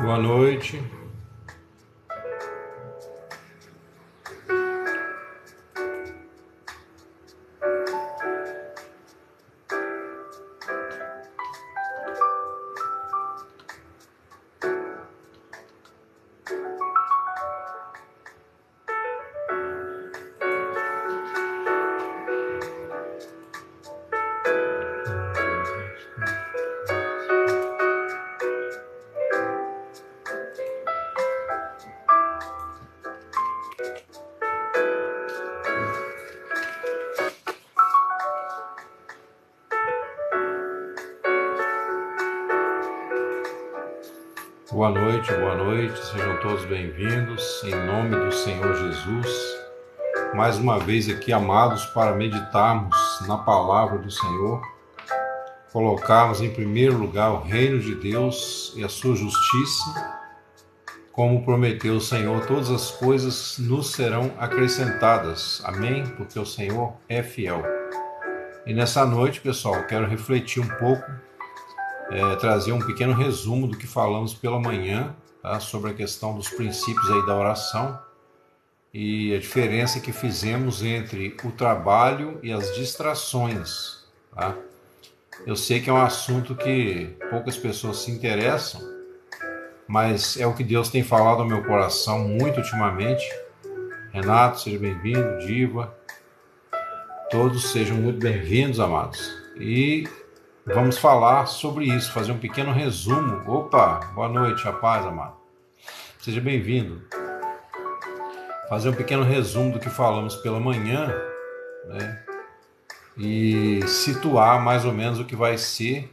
Boa noite. Boa noite, sejam todos bem-vindos, em nome do Senhor Jesus. Mais uma vez aqui, amados, para meditarmos na palavra do Senhor, colocarmos em primeiro lugar o reino de Deus e a sua justiça. Como prometeu o Senhor, todas as coisas nos serão acrescentadas, amém? Porque o Senhor é fiel. E nessa noite, pessoal, eu quero refletir um pouco, trazer um pequeno resumo do que falamos pela manhã, tá? Sobre a questão dos princípios aí da oração e a diferença que fizemos entre o trabalho e as distrações, tá? Eu sei que é um assunto que poucas pessoas se interessam, mas é o que Deus tem falado ao meu coração muito ultimamente. Renato, seja bem-vindo, Diva, todos sejam muito bem-vindos, amados. E vamos falar sobre isso, fazer um pequeno resumo. Opa, boa noite, a paz, amado. Seja bem-vindo. Fazer um pequeno resumo do que falamos pela manhã, né? E situar mais ou menos o que vai ser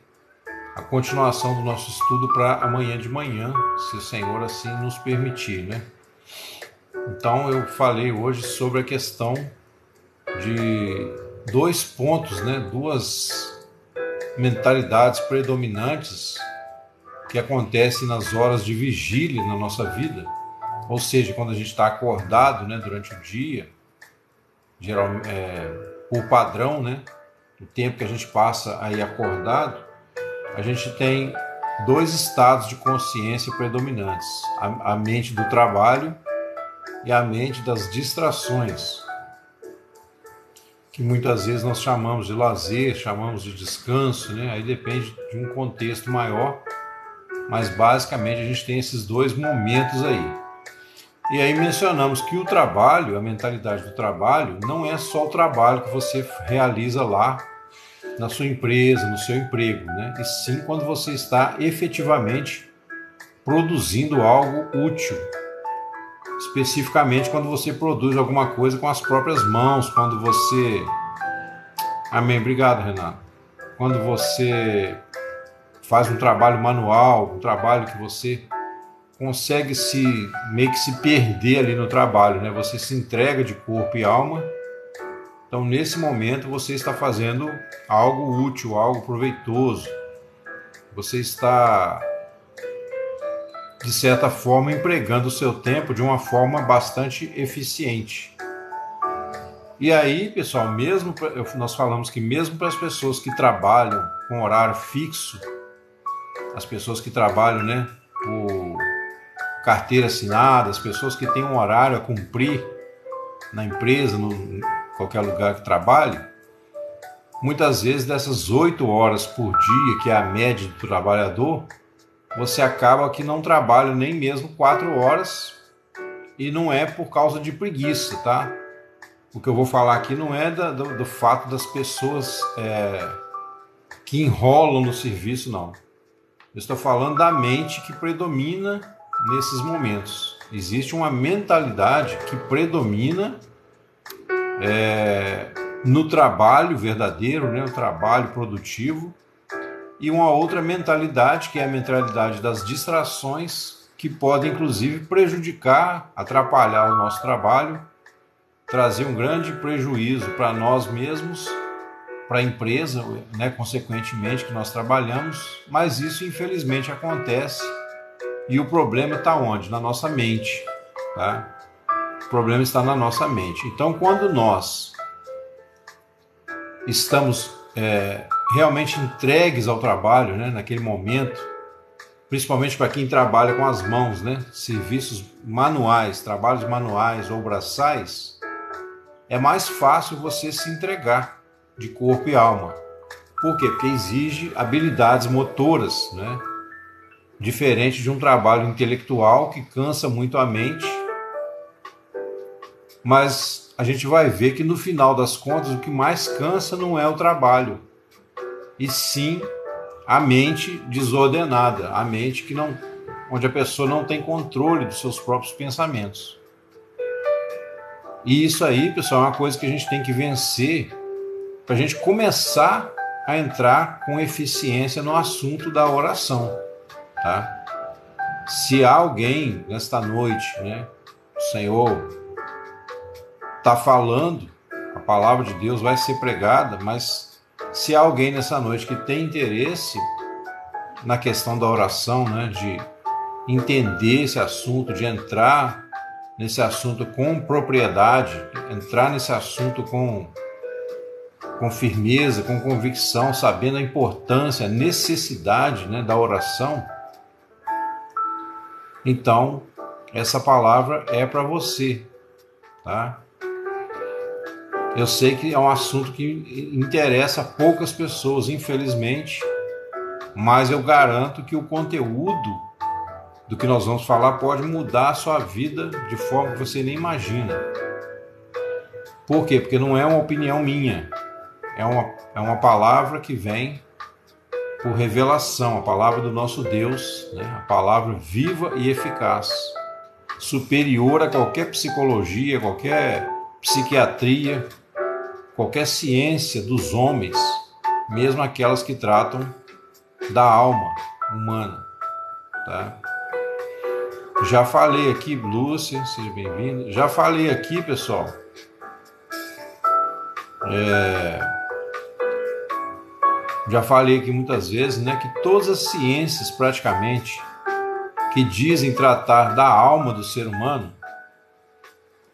a continuação do nosso estudo para amanhã de manhã, se o Senhor assim nos permitir, né? Então eu falei hoje sobre a questão de dois pontos, né? Duas mentalidades predominantes que acontecem nas horas de vigília na nossa vida, ou seja, quando a gente está acordado, né, durante o dia, geralmente, por padrão, né, o tempo que a gente passa aí acordado, a gente tem dois estados de consciência predominantes: a mente do trabalho e a mente das distrações, que muitas vezes nós chamamos de lazer, chamamos de descanso, né? Aí depende de um contexto maior, mas basicamente a gente tem esses dois momentos aí. E aí mencionamos que o trabalho, a mentalidade do trabalho, não é só o trabalho que você realiza lá na sua empresa, no seu emprego, né? E sim quando você está efetivamente produzindo algo útil. Especificamente quando você produz alguma coisa com as próprias mãos, quando você... Amém, obrigado, Renato. Quando você faz um trabalho manual, um trabalho que você consegue meio que se perder ali no trabalho, né? Você se entrega de corpo e alma. Então, nesse momento, você está fazendo algo útil, algo proveitoso. Você está, de certa forma, empregando o seu tempo de uma forma bastante eficiente. E aí, pessoal, nós falamos que mesmo para as pessoas que trabalham com horário fixo, as pessoas que trabalham, né, por carteira assinada, as pessoas que têm um horário a cumprir na empresa, em qualquer lugar que trabalhe, muitas vezes dessas 8 horas por dia, que é a média do trabalhador, você acaba que não trabalha nem mesmo 4 horas, e não é por causa de preguiça, tá? O que eu vou falar aqui não é do fato das pessoas que enrolam no serviço, não. Eu estou falando da mente que predomina nesses momentos. Existe uma mentalidade que predomina no trabalho verdadeiro, né, o trabalho produtivo, e uma outra mentalidade, que é a mentalidade das distrações, que pode inclusive prejudicar, atrapalhar o nosso trabalho, trazer um grande prejuízo para nós mesmos, para a empresa, né, consequentemente, que nós trabalhamos, mas isso infelizmente acontece, e o problema está onde? Na nossa mente, tá? O problema está na nossa mente. Então, quando nós estamos realmente entregues ao trabalho, né, naquele momento, principalmente para quem trabalha com as mãos, né? Serviços manuais, trabalhos manuais ou braçais, é mais fácil você se entregar de corpo e alma. Por quê? Porque exige habilidades motoras, né? Diferente de um trabalho intelectual que cansa muito a mente, mas a gente vai ver que no final das contas o que mais cansa não é o trabalho, e sim a mente desordenada, a mente onde a pessoa não tem controle dos seus próprios pensamentos. E isso aí, pessoal, é uma coisa que a gente tem que vencer para a gente começar a entrar com eficiência no assunto da oração, tá? Se há alguém nesta noite, né, o Senhor está falando, a palavra de Deus vai ser pregada, mas se há alguém nessa noite que tem interesse na questão da oração, né, de entender esse assunto, de entrar nesse assunto com propriedade, entrar nesse assunto com firmeza, com convicção, sabendo a importância, a necessidade, né, da oração, então essa palavra é para você, tá? Eu sei que é um assunto que interessa a poucas pessoas, infelizmente, mas eu garanto que o conteúdo do que nós vamos falar pode mudar a sua vida de forma que você nem imagina. Por quê? Porque não é uma opinião minha, é uma palavra que vem por revelação, a palavra do nosso Deus, né? A palavra viva e eficaz, superior a qualquer psicologia, qualquer psiquiatria, qualquer ciência dos homens, mesmo aquelas que tratam da alma humana, tá? Já falei aqui, Lúcia, seja bem-vinda. Já falei aqui, pessoal, já falei aqui muitas vezes, né, que todas as ciências praticamente que dizem tratar da alma do ser humano,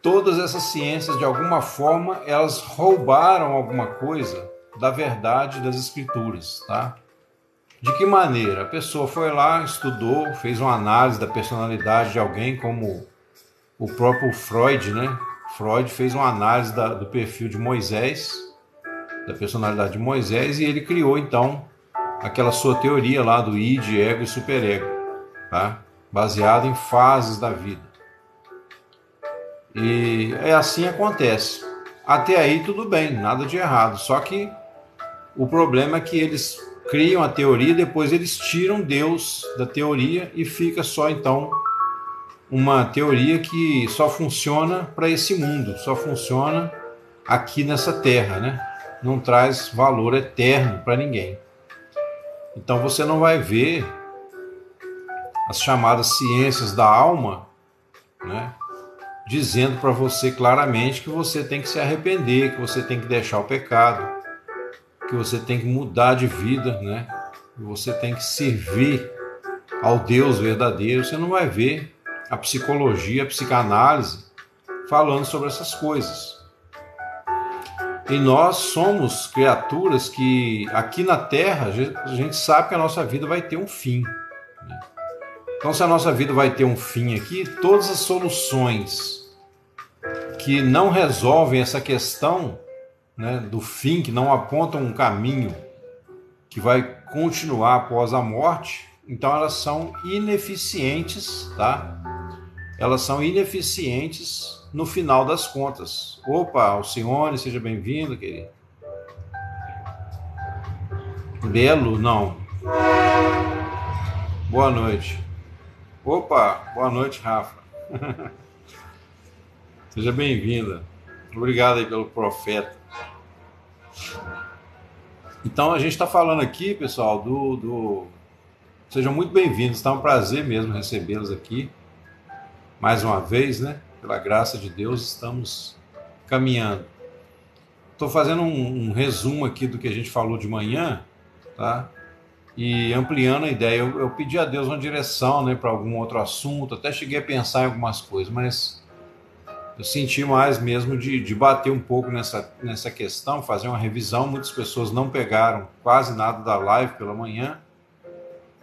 todas essas ciências, de alguma forma, elas roubaram alguma coisa da verdade das escrituras, tá? De que maneira? A pessoa foi lá, estudou, fez uma análise da personalidade de alguém, como o próprio Freud, né? Freud fez uma análise do perfil de Moisés, da personalidade de Moisés, e ele criou, então, aquela sua teoria lá do id, ego e superego, tá? Baseado em fases da vida. E assim acontece. Até aí tudo bem, nada de errado. Só que o problema é que eles criam a teoria, depois eles tiram Deus da teoria e fica só então uma teoria que só funciona para esse mundo, só funciona aqui nessa terra, né? Não traz valor eterno para ninguém. Então você não vai ver as chamadas ciências da alma, né, dizendo para você claramente que você tem que se arrepender, que você tem que deixar o pecado, que você tem que mudar de vida, né? Que você tem que servir ao Deus verdadeiro. Você não vai ver a psicologia, a psicanálise falando sobre essas coisas. E nós somos criaturas que aqui na Terra a gente sabe que a nossa vida vai ter um fim, né? Então, se a nossa vida vai ter um fim aqui, todas as soluções que não resolvem essa questão, né, do fim, que não apontam um caminho que vai continuar após a morte, então elas são ineficientes, tá? Elas são ineficientes no final das contas. Opa, Alcione, seja bem-vindo, querido. Belo, não. Boa noite. Opa, boa noite, Rafa. Seja bem-vinda. Obrigado aí pelo profeta. Então a gente está falando aqui, pessoal, Sejam muito bem-vindos, está um prazer mesmo recebê-los aqui. Mais uma vez, né? Pela graça de Deus, estamos caminhando. Estou fazendo um resumo aqui do que a gente falou de manhã, tá? E ampliando a ideia. Eu pedi a Deus uma direção, né, para algum outro assunto, até cheguei a pensar em algumas coisas, mas eu senti mais mesmo de bater um pouco nessa questão, fazer uma revisão. Muitas pessoas não pegaram quase nada da live pela manhã,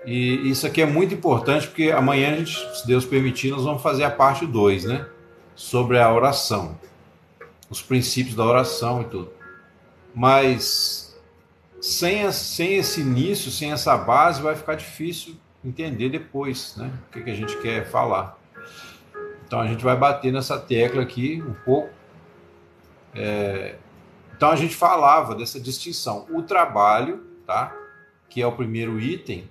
E isso aqui é muito importante porque amanhã a gente, se Deus permitir, nós vamos fazer a parte 2, né? Sobre a oração, os princípios da oração e tudo. Mas sem esse início, sem essa base, vai ficar difícil entender depois, né? O que a gente quer falar. Então a gente vai bater nessa tecla aqui um pouco. Então a gente falava dessa distinção. O trabalho, tá? Que é o primeiro item,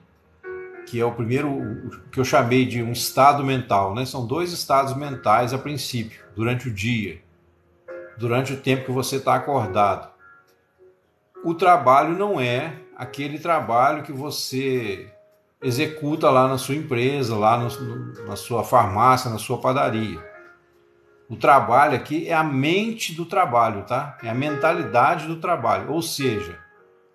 que é o primeiro que eu chamei de um estado mental, né? São 2 estados mentais a princípio, durante o dia, durante o tempo que você está acordado. O trabalho não é aquele trabalho que você executa lá na sua empresa, lá na sua farmácia, na sua padaria. O trabalho aqui é a mente do trabalho, tá? É a mentalidade do trabalho. Ou seja,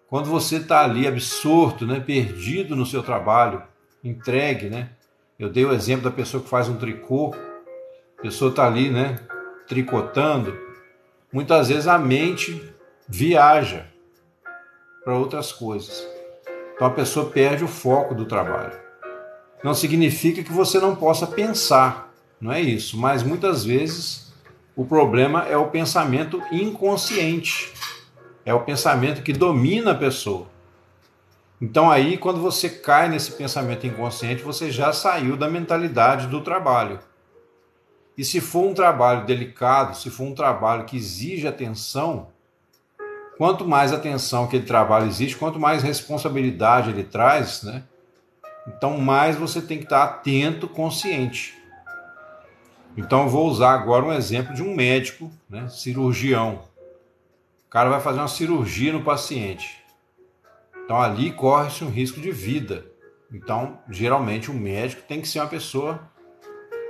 quando você está ali absorto, né, perdido no seu trabalho, entregue, né? Eu dei o exemplo da pessoa que faz um tricô. A pessoa está ali, né, tricotando. Muitas vezes a mente viaja para outras coisas. Então a pessoa perde o foco do trabalho. Não significa que você não possa pensar, não é isso. Mas muitas vezes o problema é o pensamento inconsciente. É o pensamento que domina a pessoa. Então aí, quando você cai nesse pensamento inconsciente, você já saiu da mentalidade do trabalho. E se for um trabalho delicado, se for um trabalho que exige atenção, quanto mais atenção aquele trabalho exige, quanto mais responsabilidade ele traz, né? Então mais você tem que estar atento, consciente. Então eu vou usar agora um exemplo de um médico, né, cirurgião. O cara vai fazer uma cirurgia no paciente. Então ali corre-se um risco de vida. Então, geralmente, o médico tem que ser uma pessoa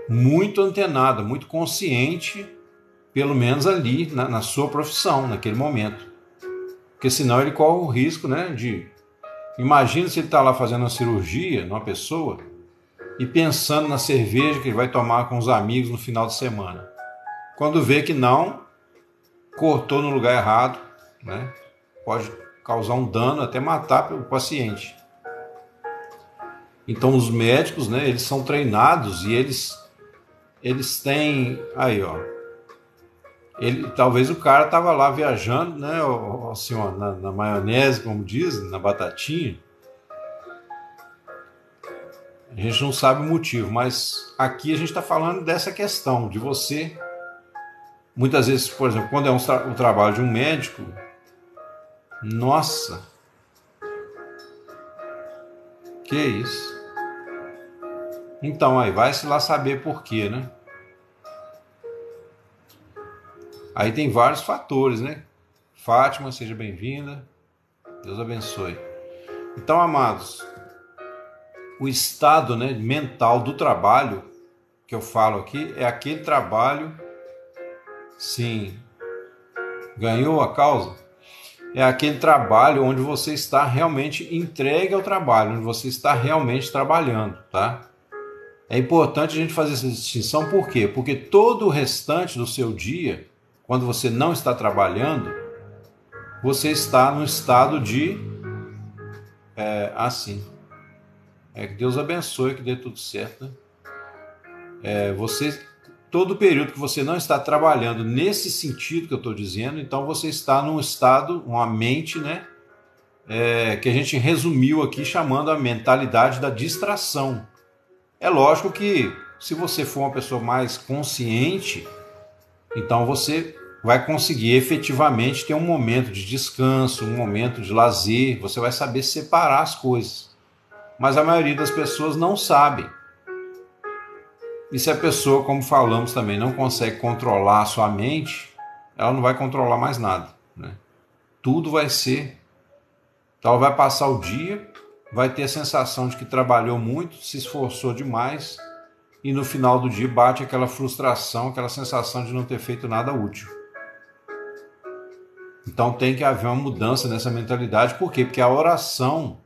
muito antenada, muito consciente, pelo menos ali na sua profissão, naquele momento. Porque senão ele corre o risco, né, de... Imagina se ele está lá fazendo uma cirurgia numa pessoa e pensando na cerveja que ele vai tomar com os amigos no final de semana. Quando vê que não, cortou no lugar errado, né? Pode causar um dano, até matar o paciente. Então os médicos, né, eles são treinados e eles têm... Aí, ó. Talvez o cara estava lá viajando, né, assim, ó, na maionese, como dizem, na batatinha. A gente não sabe o motivo, mas aqui a gente está falando dessa questão de você... Muitas vezes, por exemplo, quando é o trabalho de um médico, nossa, que isso? Então, aí vai-se lá saber por quê, né? Aí tem vários fatores, né? Fátima, seja bem-vinda. Deus abençoe. Então, amados, o estado, né, mental do trabalho que eu falo aqui é aquele trabalho... Sim, ganhou a causa? É aquele trabalho onde você está realmente entregue ao trabalho, onde você está realmente trabalhando, tá? É importante a gente fazer essa distinção, por quê? Porque todo o restante do seu dia, quando você não está trabalhando, você está no estado de... assim. Que Deus abençoe, que dê tudo certo, né? Todo o período que você não está trabalhando nesse sentido que eu estou dizendo, então você está num estado, uma mente, né, que a gente resumiu aqui chamando a mentalidade da distração. É lógico que se você for uma pessoa mais consciente, então você vai conseguir efetivamente ter um momento de descanso, um momento de lazer, você vai saber separar as coisas. Mas a maioria das pessoas não sabe. E se a pessoa, como falamos também, não consegue controlar a sua mente, ela não vai controlar mais nada, né? Tudo vai ser... Então ela vai passar o dia, vai ter a sensação de que trabalhou muito, se esforçou demais, e no final do dia bate aquela frustração, aquela sensação de não ter feito nada útil. Então tem que haver uma mudança nessa mentalidade. Por quê? Porque a oração,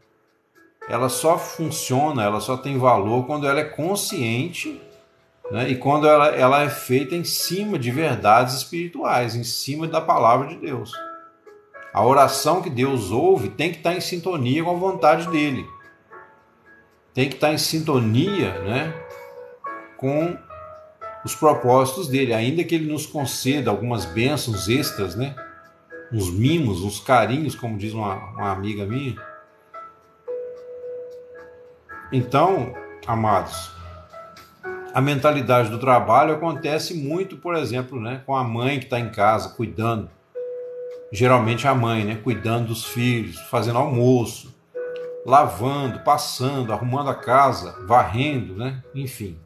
ela só funciona, ela só tem valor quando ela é consciente, né? E quando ela é feita em cima de verdades espirituais, em cima da palavra de Deus. A oração que Deus ouve tem que estar em sintonia com a vontade dele. tem que estar em sintonia, né, com os propósitos dele, ainda que ele nos conceda algumas bênçãos extras, né, uns mimos, uns carinhos, como diz uma amiga minha. Então, amados, a mentalidade do trabalho acontece muito, por exemplo, né, com a mãe que está em casa cuidando, geralmente a mãe, né, cuidando dos filhos, fazendo almoço, lavando, passando, arrumando a casa, varrendo, né, enfim.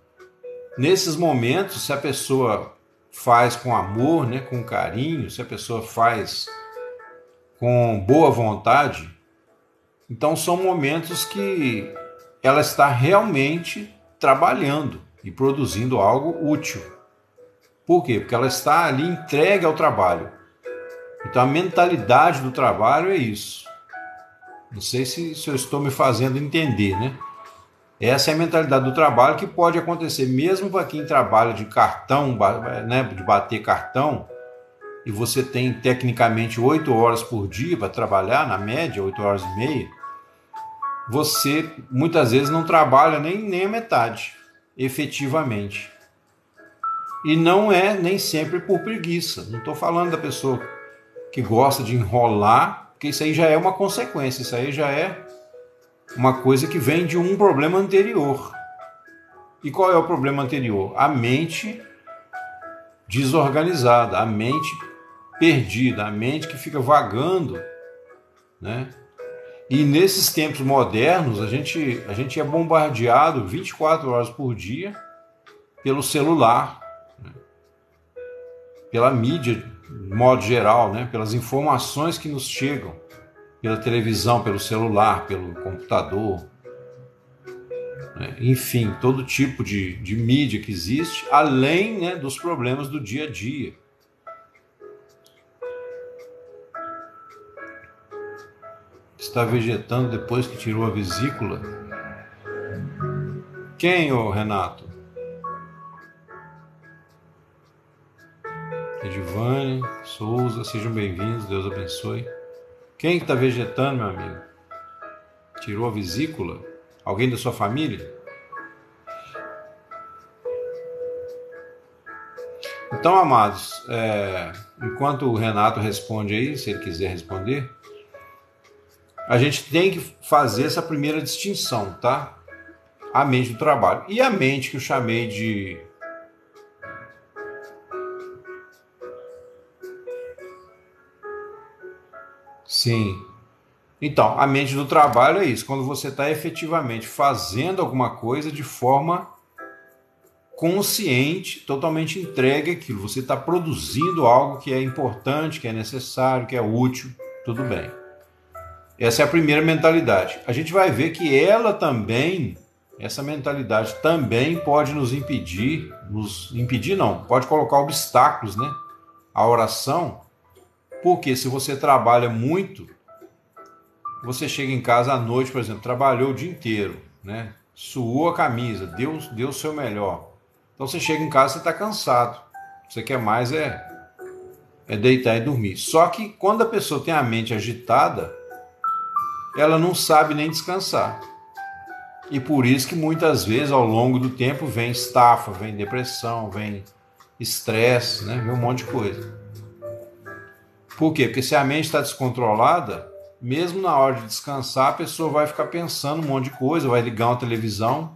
Nesses momentos, se a pessoa faz com amor, né, com carinho, se a pessoa faz com boa vontade, então são momentos que ela está realmente trabalhando e produzindo algo útil. Por quê? Porque ela está ali entregue ao trabalho. Então a mentalidade do trabalho é isso. Não sei se eu estou me fazendo entender, né? Essa é a mentalidade do trabalho, que pode acontecer mesmo para quem trabalha de cartão, né, de bater cartão, e você tem tecnicamente 8 horas por dia para trabalhar, na média, 8 horas e meia, você muitas vezes não trabalha nem a metade, efetivamente. E não é nem sempre por preguiça. Não estou falando da pessoa que gosta de enrolar, porque isso aí já é uma consequência, isso aí já é uma coisa que vem de um problema anterior. E qual é o problema anterior? A mente desorganizada, a mente perdida, a mente que fica vagando, né? E nesses tempos modernos, a gente é bombardeado 24 horas por dia pelo celular, né? Pela mídia, de modo geral, né? Pelas informações que nos chegam, pela televisão, pelo celular, pelo computador, né? Enfim, todo tipo de mídia que existe, além, né, dos problemas do dia a dia. Está vegetando depois que tirou a vesícula? Quem, ô Renato? Edivane, Souza, sejam bem-vindos, Deus abençoe. Quem está vegetando, meu amigo? Tirou a vesícula? Alguém da sua família? Então, amados, enquanto o Renato responde aí, se ele quiser responder, a gente tem que fazer essa primeira distinção, tá? A mente do trabalho. E a mente que eu chamei de... Sim. Então, a mente do trabalho é isso, quando você está efetivamente fazendo alguma coisa de forma consciente, totalmente entregue àquilo. Você está produzindo algo que é importante, que é necessário, que é útil, tudo bem. Essa é a primeira mentalidade. A gente vai ver que essa mentalidade também pode nos impedir não, pode colocar obstáculos, né, à oração, porque se você trabalha muito, você chega em casa à noite, por exemplo, trabalhou o dia inteiro, né, suou a camisa, deu o seu melhor. Então você chega em casa, você está cansado. Você quer mais é deitar e dormir. Só que quando a pessoa tem a mente agitada, ela não sabe nem descansar. E por isso que muitas vezes, ao longo do tempo, vem estafa, vem depressão, vem estresse, né? Vem um monte de coisa. Por quê? Porque se a mente está descontrolada, mesmo na hora de descansar, a pessoa vai ficar pensando um monte de coisa, vai ligar uma televisão.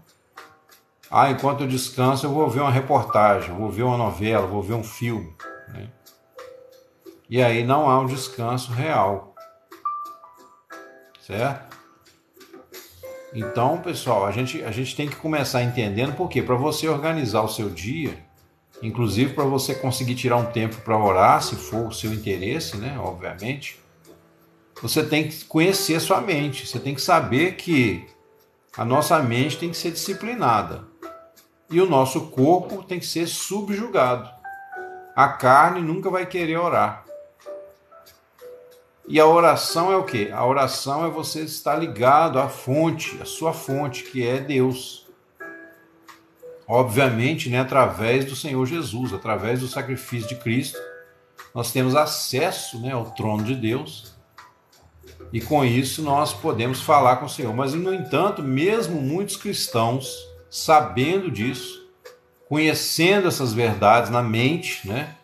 Enquanto eu descanso, eu vou ver uma reportagem, vou ver uma novela, vou ver um filme, né? E aí não há um descanso real. Certo? Então, pessoal, a gente tem que começar entendendo por quê? Para você organizar o seu dia, inclusive para você conseguir tirar um tempo para orar, se for o seu interesse, né? Obviamente, você tem que conhecer a sua mente, você tem que saber que a nossa mente tem que ser disciplinada e o nosso corpo tem que ser subjugado. A carne nunca vai querer orar. E a oração é o quê? A oração é você estar ligado à fonte, à sua fonte, que é Deus. Obviamente, né, através do Senhor Jesus, através do sacrifício de Cristo, nós temos acesso, né, ao trono de Deus. E com isso nós podemos falar com o Senhor. Mas, no entanto, mesmo muitos cristãos, sabendo disso, conhecendo essas verdades na mente, né?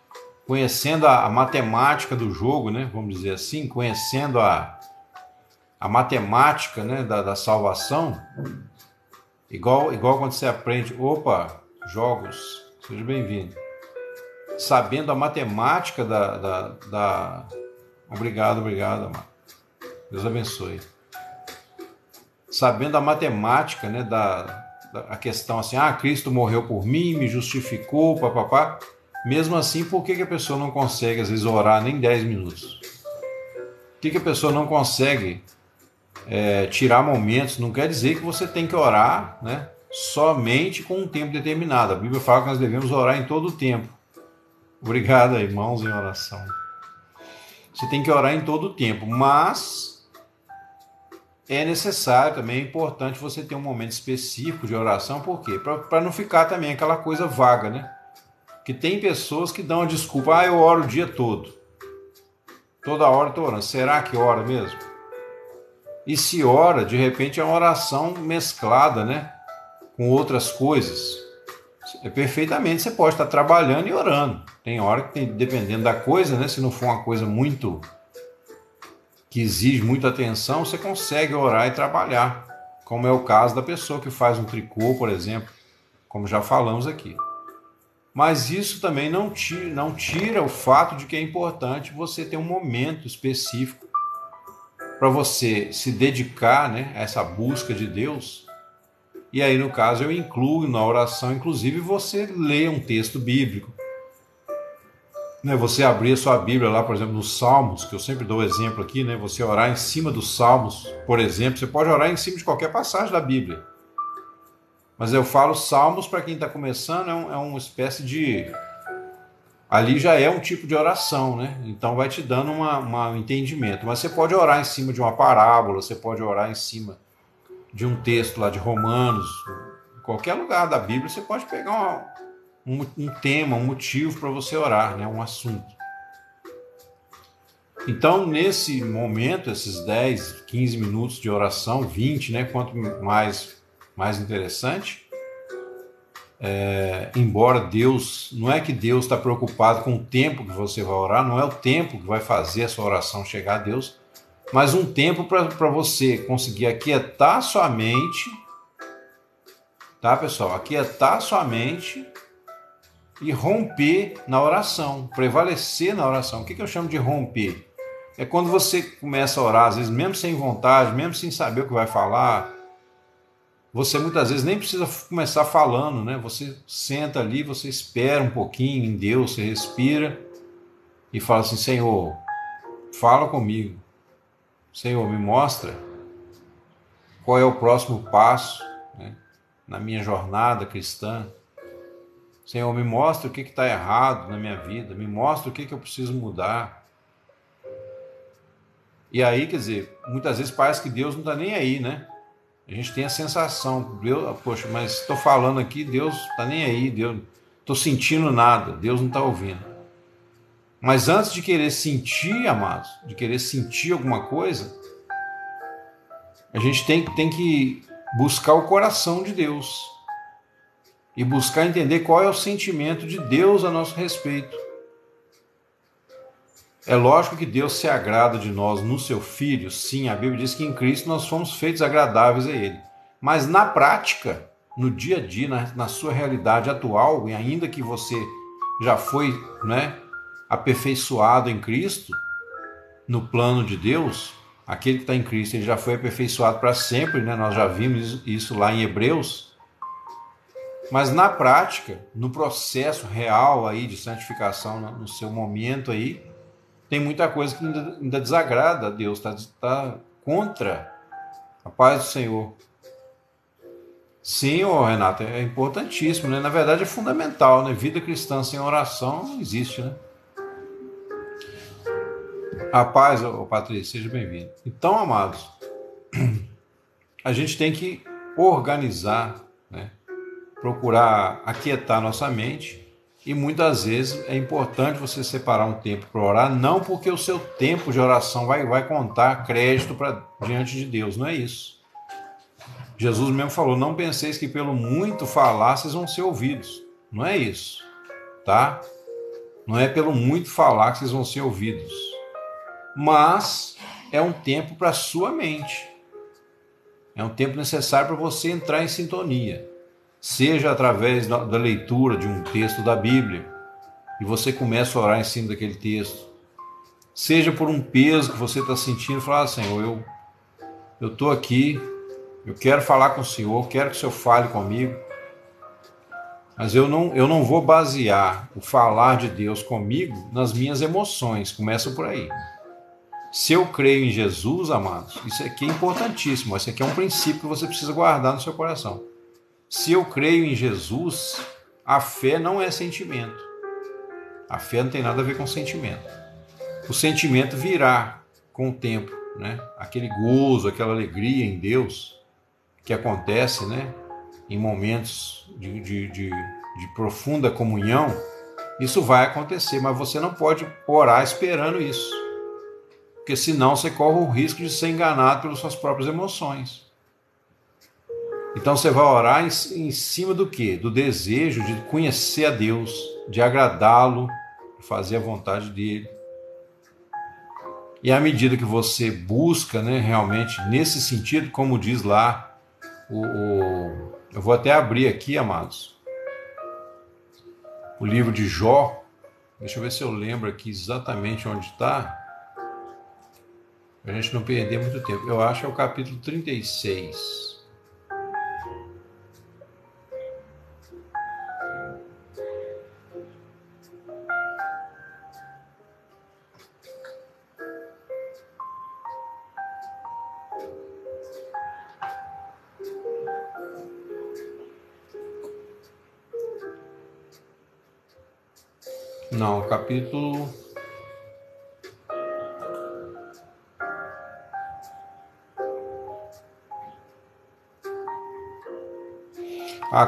Conhecendo a matemática do jogo, né? Vamos dizer assim, conhecendo a matemática, né? da salvação, igual quando você aprende, jogos, seja bem-vindo. Sabendo a matemática Obrigado, amado. Deus abençoe. Sabendo a matemática, né, a questão assim, Cristo morreu por mim, me justificou, papapá. Mesmo assim, por que a pessoa não consegue, às vezes, orar nem 10 minutos? Por que a pessoa não consegue tirar momentos? Não quer dizer que você tem que orar, né, somente com um tempo determinado. A Bíblia fala que nós devemos orar em todo o tempo. Obrigado, irmãos, em oração. Você tem que orar em todo o tempo, mas é necessário também, é importante você ter um momento específico de oração. Por quê? Para não ficar também aquela coisa vaga, né? Que tem pessoas que dão a desculpa, eu oro o dia todo. Toda hora eu estou orando. Será que ora mesmo? E se ora, de repente é uma oração mesclada, né? Com outras coisas. Perfeitamente, você pode estar trabalhando e orando. Tem hora que, dependendo da coisa, né? Se não for uma coisa muito que exige muita atenção, você consegue orar e trabalhar, como é o caso da pessoa que faz um tricô, por exemplo, como já falamos aqui. Mas isso também não tira o fato de que é importante você ter um momento específico para você se dedicar, né, a essa busca de Deus. E aí, no caso, eu incluo na oração, inclusive, você ler um texto bíblico. Você abrir a sua Bíblia lá, por exemplo, nos Salmos, que eu sempre dou exemplo aqui, né? Você orar em cima dos Salmos, por exemplo. Você pode orar em cima de qualquer passagem da Bíblia. Mas eu falo Salmos para quem está começando, é uma espécie de... Ali já é um tipo de oração, né? Então vai te dando um entendimento. Mas você pode orar em cima de uma parábola, você pode orar em cima de um texto lá de Romanos, em qualquer lugar da Bíblia, você pode pegar um tema, um motivo para você orar, né? Um assunto. Então, nesse momento, esses 10, 15 minutos de oração, 20, né? Quanto mais interessante, embora Deus, não é que Deus está preocupado com o tempo que você vai orar, não é o tempo que vai fazer a sua oração chegar a Deus, mas um tempo para você conseguir aquietar sua mente, tá, pessoal? Aquietar sua mente e romper na oração, prevalecer na oração. O que eu chamo de romper? É quando você começa a orar, às vezes mesmo sem vontade, mesmo sem saber o que vai falar, você muitas vezes nem precisa começar falando, né? Você senta ali, você espera um pouquinho em Deus, você respira e fala assim, Senhor, fala comigo. Senhor, me mostra qual é o próximo passo, né, na minha jornada cristã. Senhor, me mostra o que está errado na minha vida, me mostra o que eu preciso mudar. E aí, quer dizer, muitas vezes parece que Deus não está nem aí, né? A gente tem a sensação, Deus, poxa, mas estou falando aqui, Deus está nem aí, Deus, estou sentindo nada, Deus não está ouvindo. Mas antes de querer sentir, amados, de querer sentir alguma coisa, a gente tem que buscar o coração de Deus e buscar entender qual é o sentimento de Deus a nosso respeito. É lógico que Deus se agrada de nós no seu Filho, sim, a Bíblia diz que em Cristo nós fomos feitos agradáveis a Ele. Mas na prática, no dia a dia, na sua realidade atual, e ainda que você já foi, né, aperfeiçoado em Cristo, no plano de Deus, aquele que está em Cristo, ele já foi aperfeiçoado para sempre, né? Nós já vimos isso lá em Hebreus. Mas na prática, no processo real aí de santificação, no seu momento aí, tem muita coisa que ainda desagrada a Deus, está contra a paz do Senhor. Sim, Renato, é importantíssimo, né? Na verdade é fundamental, né? Vida cristã sem oração não existe, né? A paz, Patrícia, seja bem-vindo. Então, amados, a gente tem que organizar, né? Procurar aquietar nossa mente E muitas vezes é importante você separar um tempo para orar, não porque o seu tempo de oração vai contar crédito diante de Deus, não é isso. Jesus mesmo falou, não penseis que pelo muito falar vocês vão ser ouvidos. Não é isso, tá? Não é pelo muito falar que vocês vão ser ouvidos. Mas é um tempo para a sua mente. É um tempo necessário para você entrar em sintonia. Seja através da leitura de um texto da Bíblia, e você começa a orar em cima daquele texto. Seja por um peso que você está sentindo, falar, Senhor, eu estou aqui, eu quero falar com o Senhor, quero que o Senhor fale comigo, mas eu não vou basear o falar de Deus comigo nas minhas emoções. Começa por aí. Se eu creio em Jesus, amados, isso aqui é importantíssimo, isso aqui é um princípio que você precisa guardar no seu coração. Se eu creio em Jesus, a fé não é sentimento. A fé não tem nada a ver com sentimento. O sentimento virá com o tempo, né? Aquele gozo, aquela alegria em Deus que acontece, né? Em momentos de profunda comunhão, isso vai acontecer, mas você não pode orar esperando isso, porque senão você corre o risco de ser enganado pelas suas próprias emoções. Então você vai orar em cima do quê? Do desejo de conhecer a Deus, de agradá-lo, de fazer a vontade dele. E à medida que você busca, né, realmente nesse sentido, como diz lá, eu vou até abrir aqui, amados, o livro de Jó. Deixa eu ver se eu lembro aqui exatamente onde está, para a gente não perder muito tempo. Eu acho que é o capítulo 36. Não, capítulo...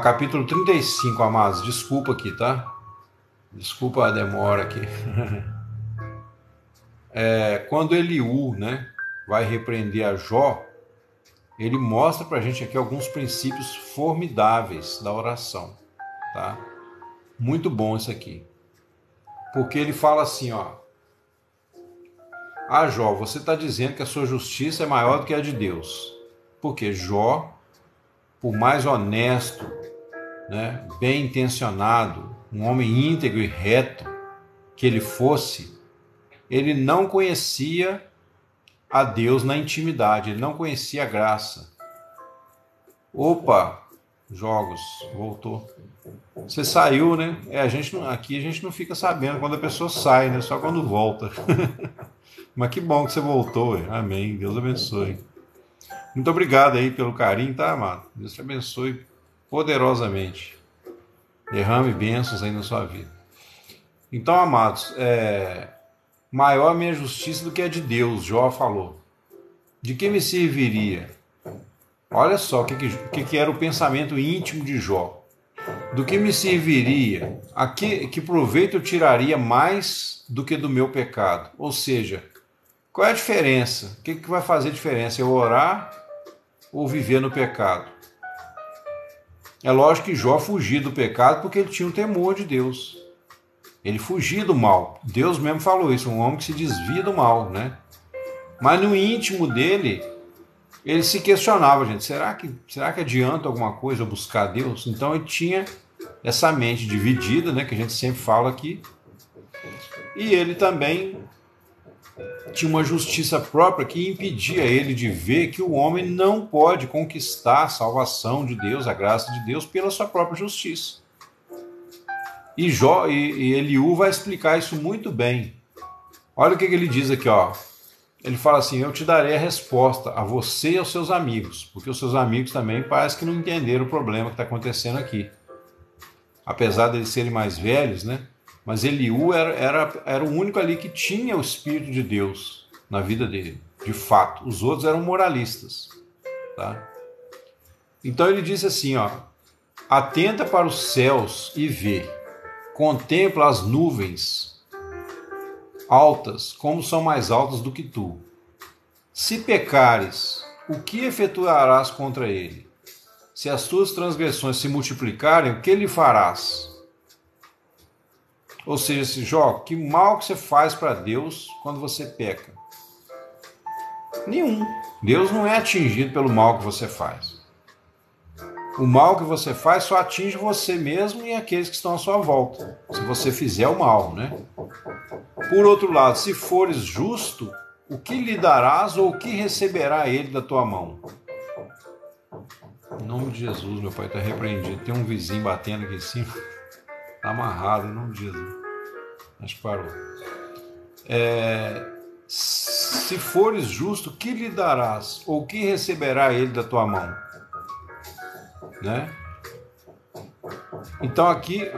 capítulo 35, amados. Desculpa aqui, tá? Desculpa a demora aqui. Quando Eliú, né, vai repreender a Jó, ele mostra pra gente aqui alguns princípios formidáveis da oração, tá? Muito bom isso aqui. Porque ele fala assim, ó: Jó, você está dizendo que a sua justiça é maior do que a de Deus. Porque Jó, por mais honesto, né, bem intencionado, um homem íntegro e reto que ele fosse, ele não conhecia a Deus na intimidade, ele não conhecia a graça. Opa, jogos, voltou. Você saiu, né? Aqui a gente não fica sabendo quando a pessoa sai, né? Só quando volta. Mas que bom que você voltou, hein? Amém. Deus abençoe. Muito obrigado aí pelo carinho, tá, amado? Deus te abençoe poderosamente. Derrame bênçãos aí na sua vida. Então, amados, maior a minha justiça do que a de Deus, Jó falou. De que me serviria? Olha só o que era o pensamento íntimo de Jó. Do que me serviria? Que proveito eu tiraria mais do que do meu pecado? Ou seja, qual é a diferença? O que vai fazer diferença? Eu orar ou viver no pecado? É lógico que Jó fugia do pecado porque ele tinha um temor de Deus. Ele fugia do mal. Deus mesmo falou isso, um homem que se desvia do mal, né? Mas no íntimo dele, ele se questionava, gente, será que adianta alguma coisa eu buscar Deus? Então ele tinha essa mente dividida, né, que a gente sempre fala aqui. E ele também tinha uma justiça própria que impedia ele de ver que o homem não pode conquistar a salvação de Deus, a graça de Deus, pela sua própria justiça. E Eliú vai explicar isso muito bem. Olha o que ele diz aqui, ó. Ele fala assim: eu te darei a resposta a você e aos seus amigos, porque os seus amigos também parece que não entenderam o problema que está acontecendo aqui. Apesar de eles serem mais velhos, né? Mas Eliú era o único ali que tinha o Espírito de Deus na vida dele, de fato. Os outros eram moralistas, tá? Então ele disse assim, ó: atenta para os céus e vê contempla as nuvens altas, como são mais altas do que tu. Se pecares, o que efetuarás contra ele? Se as tuas transgressões se multiplicarem, o que lhe farás? Ou seja, Jó, que mal que você faz para Deus quando você peca? Nenhum. Deus não é atingido pelo mal que você faz. O mal que você faz só atinge você mesmo e aqueles que estão à sua volta, se você fizer o mal, né? Por outro lado, se fores justo, o que lhe darás ou o que receberá ele da tua mão? Em nome de Jesus, meu pai está repreendido. Tem um vizinho batendo aqui em cima. Está amarrado, em nome de Jesus. Acho que parou. Se fores justo, o que lhe darás? Ou o que receberá ele da tua mão? Né? Então aqui...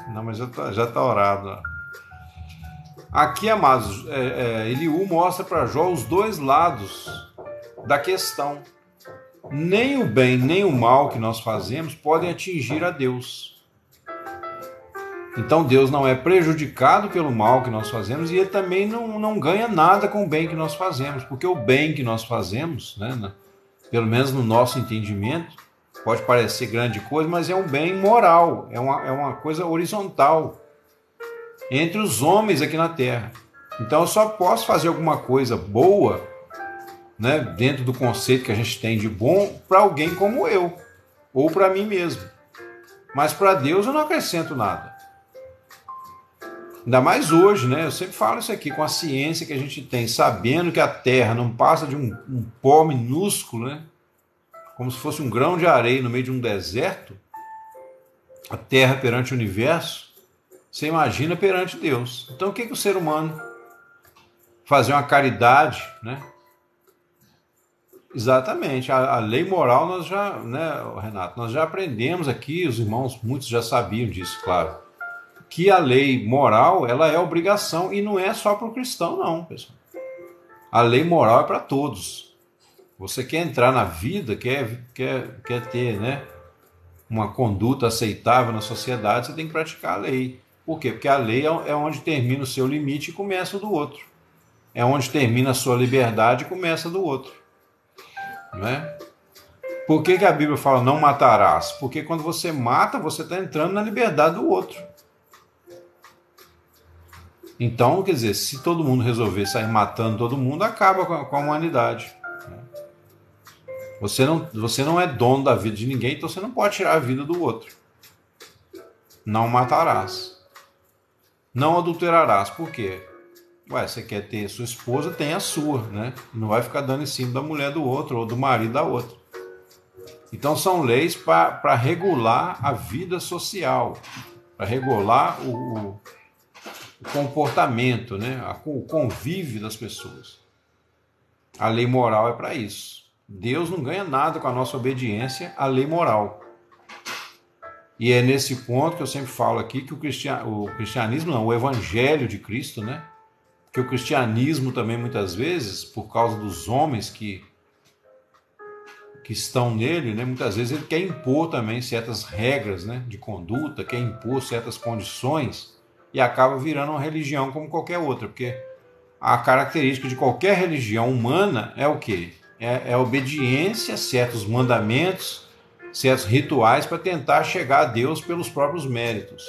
Não, mas já tá orado. Aqui, amados, Eliú mostra para Jó os dois lados da questão. Nem o bem, nem o mal que nós fazemos podem atingir a Deus. Então Deus não é prejudicado pelo mal que nós fazemos e ele também não ganha nada com o bem que nós fazemos, porque o bem que nós fazemos, né, pelo menos no nosso entendimento, pode parecer grande coisa, mas é um bem moral, é uma coisa horizontal entre os homens aqui na Terra. Então eu só posso fazer alguma coisa boa, né, dentro do conceito que a gente tem de bom, para alguém como eu, ou para mim mesmo. Mas para Deus eu não acrescento nada. Ainda mais hoje, né? Eu sempre falo isso aqui, com a ciência que a gente tem, sabendo que a Terra não passa de um pó minúsculo, né? Como se fosse um grão de areia no meio de um deserto. A Terra perante o universo, você imagina perante Deus. Então o que o ser humano fazer uma caridade, né? Exatamente, a lei moral nós já, né, Renato, nós já aprendemos aqui, os irmãos, muitos já sabiam disso, claro. Que a lei moral, ela é obrigação e não é só para o cristão, não, pessoal. A lei moral é para todos. Você quer entrar na vida, quer ter, né, uma conduta aceitável na sociedade, você tem que praticar a lei. Por quê? Porque a lei é onde termina o seu limite e começa o do outro. É onde termina a sua liberdade e começa a do outro. Não é? Por que a Bíblia fala não matarás? Porque quando você mata, você está entrando na liberdade do outro. Então, quer dizer, se todo mundo resolver sair matando todo mundo, acaba com a humanidade. Você não é dono da vida de ninguém, então você não pode tirar a vida do outro. Não matarás. Não adulterarás. Por quê? Ué, você quer ter sua esposa, tem a sua, né? Não vai ficar dando em cima da mulher do outro ou do marido da outra. Então são leis para regular a vida social, para regular o comportamento, né? O convívio das pessoas. A lei moral é para isso. Deus não ganha nada com a nossa obediência à lei moral. E é nesse ponto que eu sempre falo aqui que o cristianismo não, o evangelho de Cristo, né? Que o cristianismo também muitas vezes, por causa dos homens que estão nele, né? Muitas vezes ele quer impor também certas regras, né, de conduta, quer impor certas condições e acaba virando uma religião como qualquer outra, porque a característica de qualquer religião humana é o quê? É a obediência a certos mandamentos, certos rituais para tentar chegar a Deus pelos próprios méritos.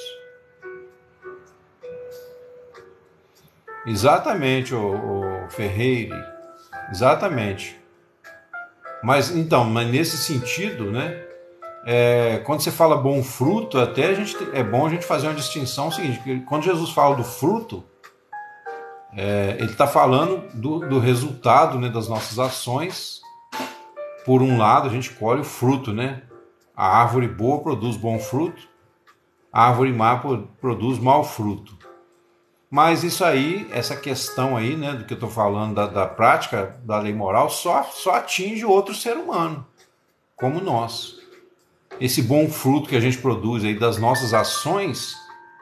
Exatamente, o Ferreira, exatamente. Mas nesse sentido, né, quando você fala bom fruto, até é bom a gente fazer uma distinção seguinte, que quando Jesus fala do fruto, ele está falando do resultado, né, das nossas ações. Por um lado, a gente colhe o fruto, né? A árvore boa produz bom fruto, a árvore má produz mau fruto. Mas isso aí, essa questão aí, né, do que eu estou falando da prática da lei moral, só atinge outro ser humano, como nós. Esse bom fruto que a gente produz aí das nossas ações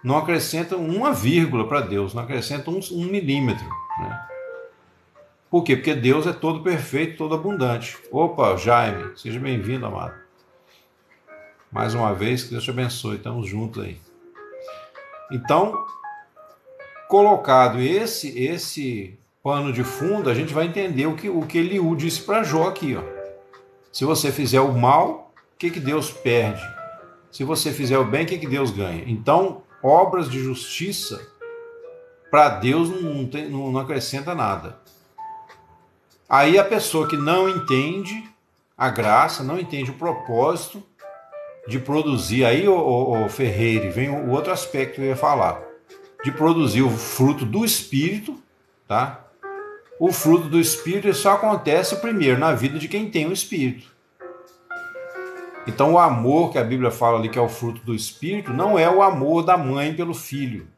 não acrescenta uma vírgula para Deus, não acrescenta um milímetro, né? Por quê? Porque Deus é todo perfeito, todo abundante. Opa, Jaime, seja bem-vindo, amado. Mais uma vez, que Deus te abençoe, estamos juntos aí. Então, colocado esse pano de fundo, a gente vai entender o que Eliú disse para Jó aqui, ó. Se você fizer o mal, o que Deus perde? Se você fizer o bem, o que Deus ganha? Então, obras de justiça, para Deus não acrescenta nada. Aí a pessoa que não entende a graça, não entende o propósito de produzir, aí o Ferreira, vem o outro aspecto que eu ia falar, de produzir o fruto do Espírito, tá? O fruto do Espírito só acontece primeiro na vida de quem tem o Espírito. Então o amor que a Bíblia fala ali que é o fruto do Espírito não é o amor da mãe pelo filho.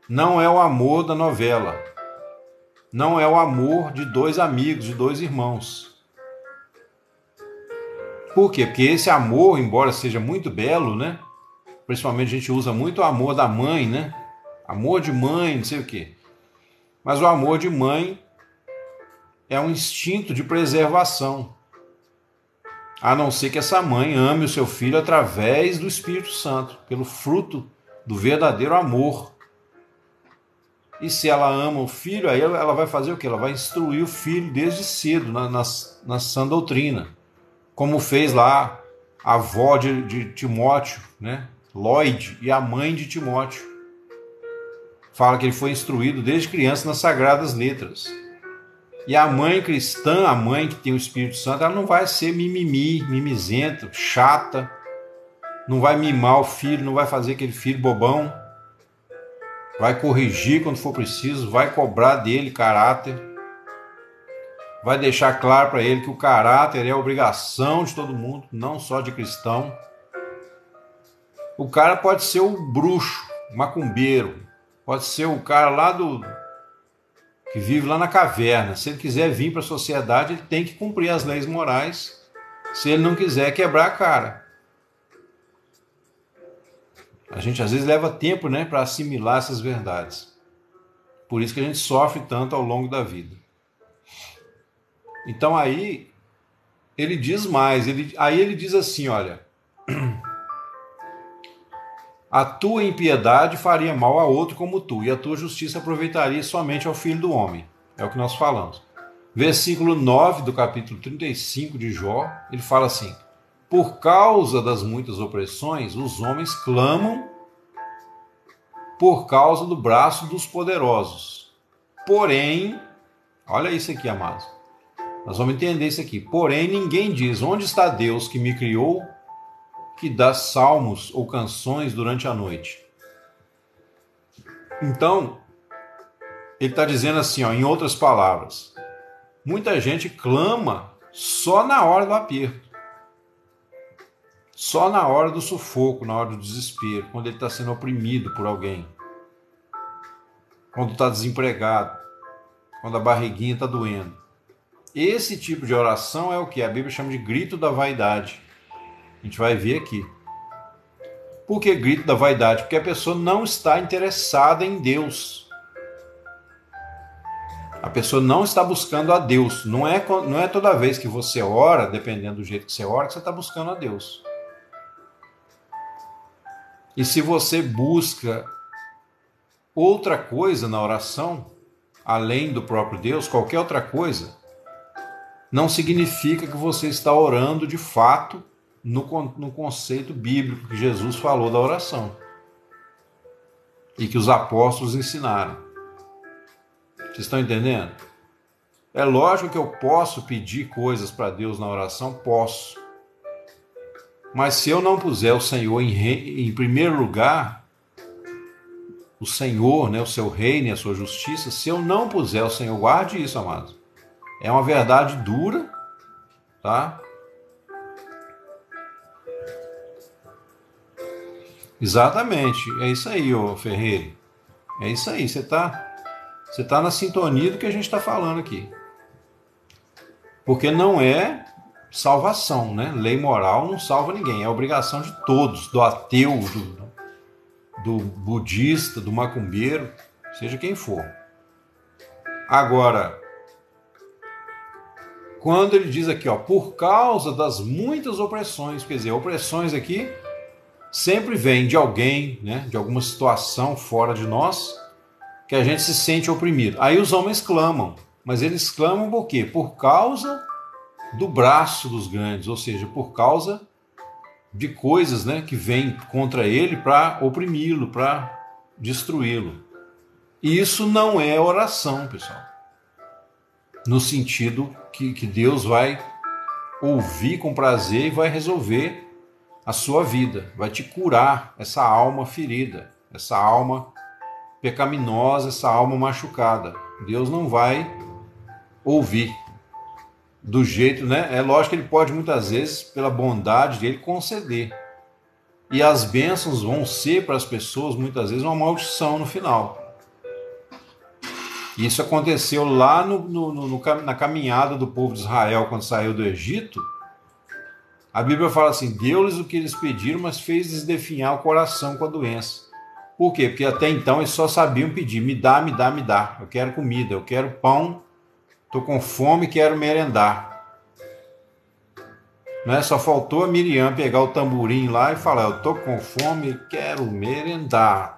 Não é o amor da novela. Não é o amor de dois amigos, de dois irmãos. Por quê? Porque esse amor, embora seja muito belo, né? Principalmente a gente usa muito o amor da mãe, né? Amor de mãe, não sei o quê. Mas o amor de mãe é um instinto de preservação. A não ser que essa mãe ame o seu filho através do Espírito Santo, pelo fruto do verdadeiro amor. E se ela ama o filho, aí ela vai fazer o quê? Ela vai instruir o filho desde cedo na sã doutrina. Como fez lá a avó de Timóteo, né? Lloyd, e a mãe de Timóteo. Fala que ele foi instruído desde criança nas Sagradas Letras. E a mãe cristã, a mãe que tem o Espírito Santo, ela não vai ser mimizenta, chata, não vai mimar o filho, não vai fazer aquele filho bobão, vai corrigir quando for preciso, vai cobrar dele caráter, vai deixar claro para ele que o caráter é a obrigação de todo mundo, não só de cristão. O cara pode ser o bruxo, macumbeiro, pode ser o cara lá que vive lá na caverna. Se ele quiser vir para a sociedade, ele tem que cumprir as leis morais, se ele não quiser quebrar a cara. A gente às vezes leva tempo, né, para assimilar essas verdades. Por isso que a gente sofre tanto ao longo da vida. Então aí ele diz mais, aí ele diz assim, olha, a tua impiedade faria mal a outro como tu, e a tua justiça aproveitaria somente ao filho do homem. É o que nós falamos. Versículo 9 do capítulo 35 de Jó, ele fala assim: por causa das muitas opressões, os homens clamam por causa do braço dos poderosos. Porém, olha isso aqui, amados. Nós vamos entender isso aqui. Porém, ninguém diz: onde está Deus que me criou, que dá salmos ou canções durante a noite? Então, ele está dizendo assim, ó, em outras palavras, muita gente clama só na hora do aperto, só na hora do sufoco, na hora do desespero, quando ele está sendo oprimido por alguém, quando está desempregado, quando a barriguinha está doendo. Esse tipo de oração é o que a Bíblia chama de grito da vaidade. A gente vai ver aqui. Por que grito da vaidade? Porque a pessoa não está interessada em Deus. A pessoa não está buscando a Deus. Não é toda vez que você ora, dependendo do jeito que você ora, que você está buscando a Deus. E se você busca outra coisa na oração, além do próprio Deus, qualquer outra coisa, não significa que você está orando de fato no conceito bíblico que Jesus falou da oração e que os apóstolos ensinaram. Vocês estão entendendo? É lógico que eu posso pedir coisas para Deus na oração, posso. Mas se eu não puser o Senhor em primeiro lugar, o Senhor, né, o seu reino e a sua justiça, se eu não puser o Senhor, guarde isso, amados. É uma verdade dura, tá? Exatamente, é isso aí, ô Ferreira. É isso aí, você tá na sintonia do que a gente está falando aqui. Porque não é salvação, né? Lei moral não salva ninguém, é obrigação de todos, do ateu, do budista, do macumbeiro, seja quem for. Agora, quando ele diz aqui, ó, por causa das muitas opressões, quer dizer, opressões aqui sempre vem de alguém, né, de alguma situação fora de nós, que a gente se sente oprimido. Aí os homens clamam, mas eles clamam por quê? Por causa do braço dos grandes, ou seja, por causa de coisas, né, que vêm contra ele para oprimi-lo, para destruí-lo. E isso não é oração, pessoal. No sentido que Deus vai ouvir com prazer e vai resolver a sua vida, vai te curar essa alma ferida, essa alma pecaminosa, essa alma machucada. Deus não vai ouvir do jeito, né? É lógico que ele pode muitas vezes, pela bondade dele, conceder. E as bênçãos vão ser para as pessoas muitas vezes uma maldição no final. Isso aconteceu lá na caminhada do povo de Israel quando saiu do Egito. A Bíblia fala assim: deu-lhes o que eles pediram, mas fez-lhes definhar o coração com a doença. Por quê? Porque até então eles só sabiam pedir: me dá, me dá, me dá. Eu quero comida, eu quero pão, estou com fome, quero merendar. Né? Só faltou a Miriam pegar o tamborim lá e falar: eu estou com fome, quero merendar.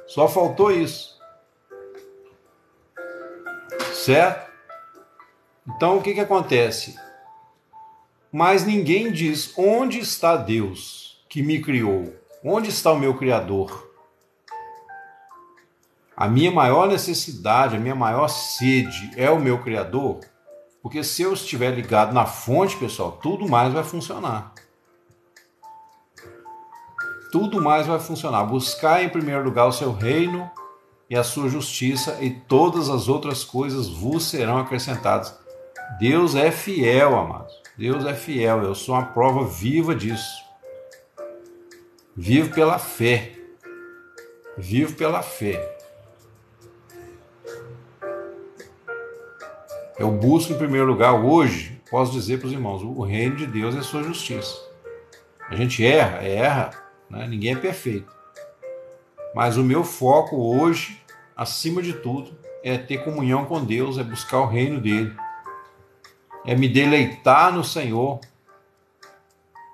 Só faltou isso. Certo? Então o que acontece? Mas ninguém diz: onde está Deus que me criou? Onde está o meu Criador? A minha maior necessidade, a minha maior sede é o meu Criador? Porque se eu estiver ligado na fonte, pessoal, tudo mais vai funcionar. Tudo mais vai funcionar. Buscar em primeiro lugar o seu reino e a sua justiça, e todas as outras coisas vos serão acrescentadas. Deus é fiel, amados. Deus é fiel. Eu sou uma prova viva disso. Vivo pela fé. Vivo pela fé. Eu busco em primeiro lugar hoje, posso dizer para os irmãos, o reino de Deus é a sua justiça. A gente erra, né? Ninguém é perfeito. Mas o meu foco hoje, acima de tudo, é ter comunhão com Deus, é buscar o reino dele. É me deleitar no Senhor,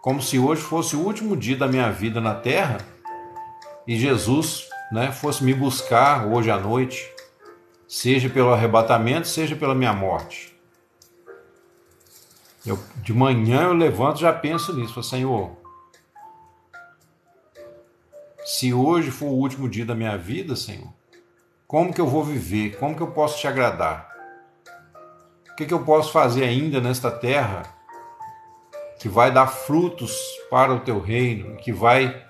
como se hoje fosse o último dia da minha vida na terra e Jesus, né, fosse me buscar hoje à noite, seja pelo arrebatamento, seja pela minha morte. De manhã eu levanto e já penso nisso, falo: Senhor, se hoje for o último dia da minha vida, Senhor, como que eu vou viver? Como que eu posso te agradar? O que eu posso fazer ainda nesta terra que vai dar frutos para o teu reino, que vai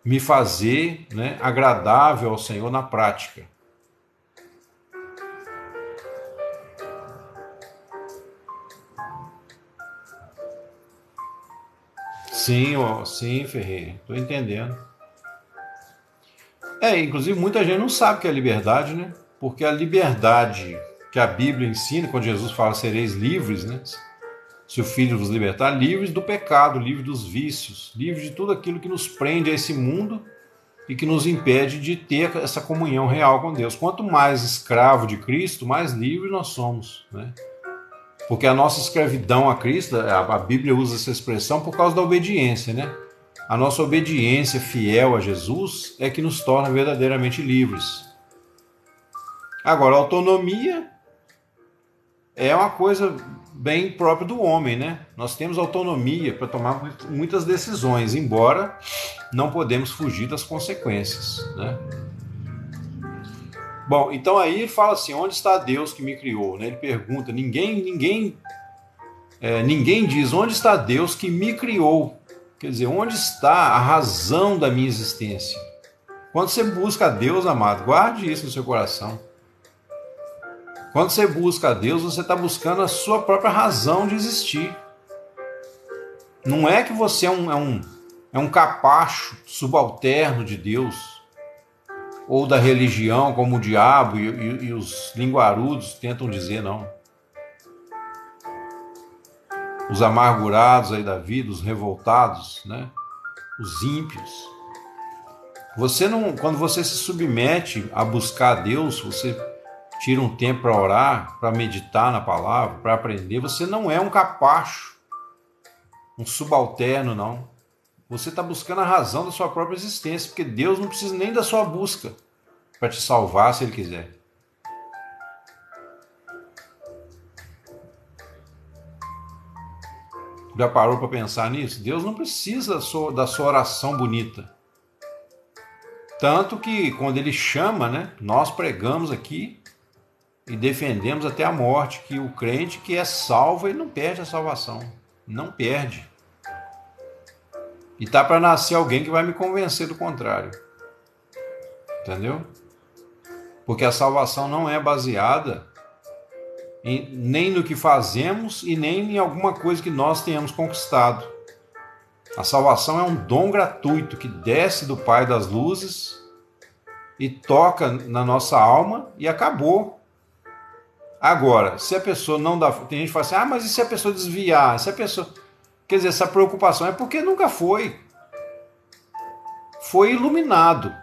me fazer, né, agradável ao Senhor na prática? Sim, Ferreira, estou entendendo. Inclusive muita gente não sabe o que é liberdade, né? Porque a liberdade que a Bíblia ensina, quando Jesus fala sereis livres, né? Se o Filho vos libertar, livres do pecado, livres dos vícios, livres de tudo aquilo que nos prende a esse mundo e que nos impede de ter essa comunhão real com Deus. Quanto mais escravo de Cristo, mais livre nós somos, né? Porque a nossa escravidão a Cristo, a Bíblia usa essa expressão por causa da obediência, né? A nossa obediência fiel a Jesus é que nos torna verdadeiramente livres. Agora, a autonomia é uma coisa bem própria do homem, né? Nós temos autonomia para tomar muitas decisões, embora não podemos fugir das consequências, né? Bom, então aí ele fala assim: onde está Deus que me criou? Ele pergunta, ninguém diz onde está Deus que me criou. Quer dizer, onde está a razão da minha existência? Quando você busca a Deus, amado, guarde isso no seu coração. Quando você busca a Deus, você está buscando a sua própria razão de existir. Não é que você é um capacho subalterno de Deus, ou da religião, como o diabo e os linguarudos tentam dizer, não. Os amargurados aí da vida, os revoltados, né? Os ímpios. Quando você se submete a buscar a Deus, você tira um tempo para orar, para meditar na palavra, para aprender, você não é um capacho, um subalterno, não. Você está buscando a razão da sua própria existência, porque Deus não precisa nem da sua busca para te salvar se Ele quiser. Já parou para pensar nisso? Deus não precisa da sua oração bonita. Tanto que quando Ele chama, né, nós pregamos aqui e defendemos até a morte que o crente que é salvo, ele não perde a salvação. Não perde. E tá para nascer alguém que vai me convencer do contrário. Entendeu? Porque a salvação não é baseada nem no que fazemos e nem em alguma coisa que nós tenhamos conquistado. A salvação é um dom gratuito que desce do Pai das luzes e toca na nossa alma e acabou. Agora, se a pessoa não dá... Tem gente que fala assim, mas e se a pessoa desviar? Se a pessoa... Quer dizer, essa preocupação é porque nunca foi. Foi iluminado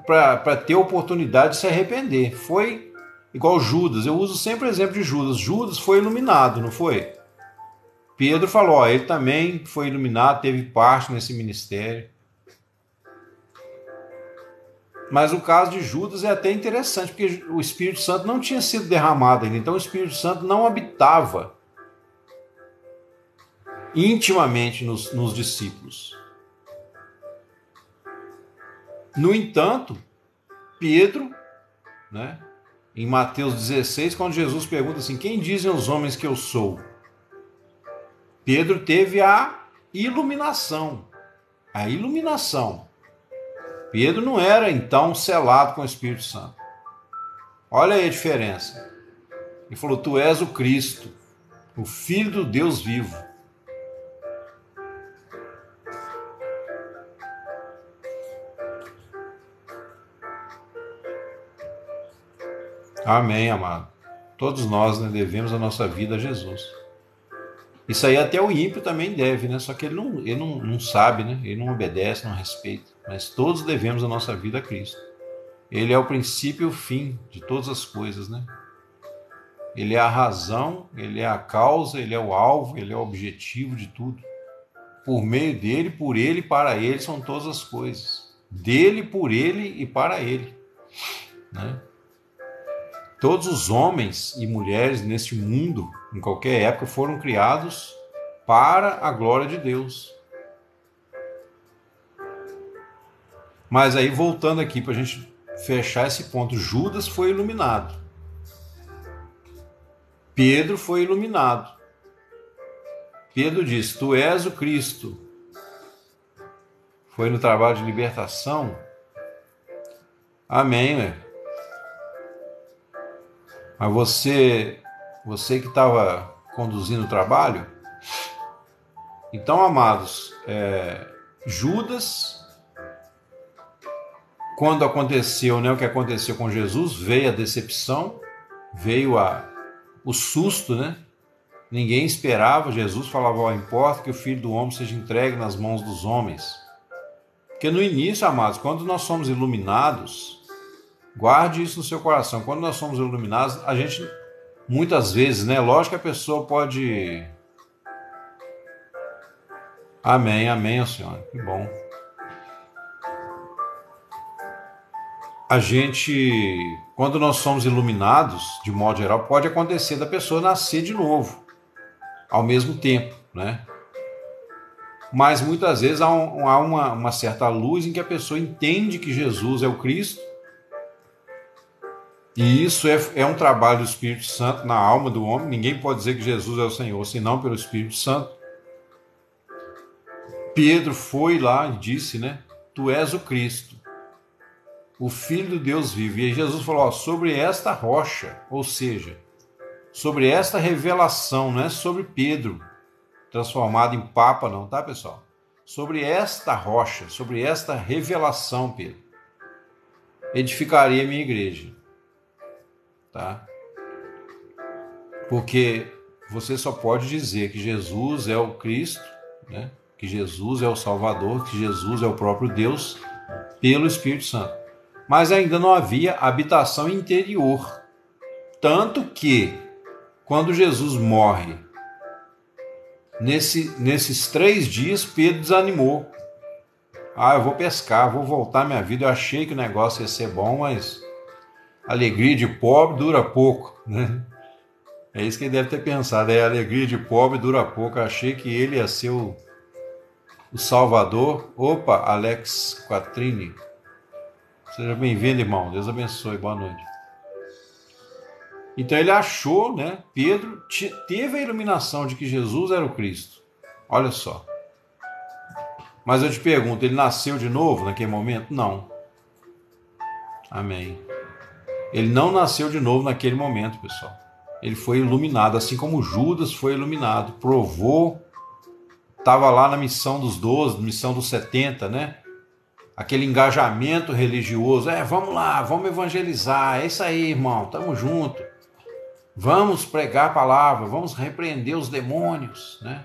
para ter oportunidade de se arrepender. Foi igual Judas. Eu uso sempre o exemplo de Judas. Judas foi iluminado, não foi? Pedro falou, ele também foi iluminado, teve parte nesse ministério. Mas o caso de Judas é até interessante, porque o Espírito Santo não tinha sido derramado ainda. Então o Espírito Santo não habitava intimamente nos discípulos. No entanto, Pedro, né, em Mateus 16, quando Jesus pergunta assim, quem dizem os homens que eu sou? Pedro teve a iluminação. A iluminação. Pedro não era então selado com o Espírito Santo. Olha aí a diferença. Ele falou, tu és o Cristo, o Filho do Deus vivo. Amém, amado. Todos nós, né, devemos a nossa vida a Jesus. Isso aí até o ímpio também deve, né? Só que ele não sabe, né? Ele não obedece, não respeita. Mas todos devemos a nossa vida a Cristo. Ele é o princípio e o fim de todas as coisas, né? Ele é a razão, ele é a causa, ele é o alvo, ele é o objetivo de tudo. Por meio dele, por ele e para ele são todas as coisas. Dele, por ele e para ele, né? Todos os homens e mulheres neste mundo, em qualquer época, foram criados para a glória de Deus. Mas aí, voltando aqui para a gente fechar esse ponto, Judas foi iluminado. Pedro foi iluminado. Pedro disse, tu és o Cristo. Foi no trabalho de libertação. Amém, né? Mas você que estava conduzindo o trabalho, então, amados, Judas, quando aconteceu, né, o que aconteceu com Jesus, veio a decepção, veio o susto, né? Ninguém esperava. Jesus falava, importa que o Filho do Homem seja entregue nas mãos dos homens. Porque no início, amados, quando nós somos iluminados, guarde isso no seu coração. Quando nós somos iluminados, a gente, muitas vezes, né? Lógico que a pessoa pode... Amém, amém, Senhor. Que bom. A gente, quando nós somos iluminados, de modo geral, pode acontecer da pessoa nascer de novo, ao mesmo tempo, né? Mas muitas vezes há uma certa luz em que a pessoa entende que Jesus é o Cristo. E isso é um trabalho do Espírito Santo na alma do homem. Ninguém pode dizer que Jesus é o Senhor, senão pelo Espírito Santo. Pedro foi lá e disse, né? Tu és o Cristo, o Filho do Deus vivo. E Jesus falou, sobre esta rocha, ou seja, sobre esta revelação, não é sobre Pedro transformado em papa não, tá, pessoal? Sobre esta rocha, sobre esta revelação, Pedro, edificarei a minha igreja. Tá? Porque você só pode dizer que Jesus é o Cristo, né? Que Jesus é o Salvador, que Jesus é o próprio Deus, pelo Espírito Santo. Mas ainda não havia habitação interior. Tanto que, quando Jesus morre, nesses 3 dias, Pedro desanimou. Ah, eu vou pescar, vou voltar à minha vida. Eu achei que o negócio ia ser bom, mas alegria de pobre dura pouco, né? É isso que ele deve ter pensado. A alegria de pobre dura pouco. Eu achei que ele ia ser o Salvador. Opa, Alex Quattrini. Seja bem-vindo, irmão. Deus abençoe. Boa noite. Então ele achou, né? Pedro teve a iluminação de que Jesus era o Cristo. Olha só. Mas eu te pergunto, ele nasceu de novo naquele momento? Não. Amém. Ele não nasceu de novo naquele momento, pessoal. Ele foi iluminado, assim como Judas foi iluminado. Provou, estava lá na missão dos 12, missão dos 70, né? Aquele engajamento religioso. Vamos lá, vamos evangelizar. É isso aí, irmão, tamo junto. Vamos pregar a palavra, vamos repreender os demônios, né?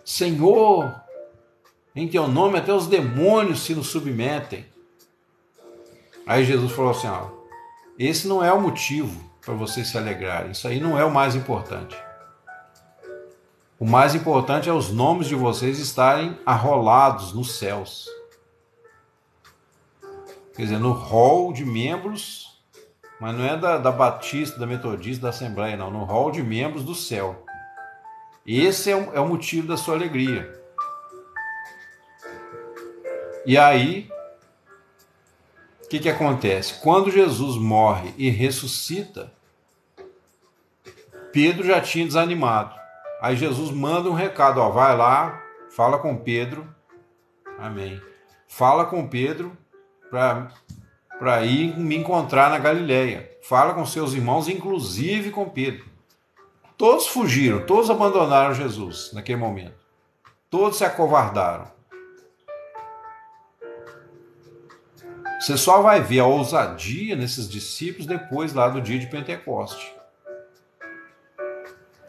Senhor, em teu nome até os demônios se nos submetem. Aí Jesus falou assim, ó, esse não é o motivo para vocês se alegrarem, isso aí não é o mais importante. O mais importante é os nomes de vocês estarem arrolados nos céus. Quer dizer, no hall de membros, mas não é da Batista, da Metodista, da Assembleia, não, no hall de membros do céu. Esse é o motivo da sua alegria. E aí, o que acontece? Quando Jesus morre e ressuscita, Pedro já tinha desanimado. Aí Jesus manda um recado, ó, vai lá, fala com Pedro, amém. Fala com Pedro para ir me encontrar na Galileia. Fala com seus irmãos, inclusive com Pedro. Todos fugiram, todos abandonaram Jesus naquele momento. Todos se acovardaram. Você só vai ver a ousadia nesses discípulos depois lá do dia de Pentecoste.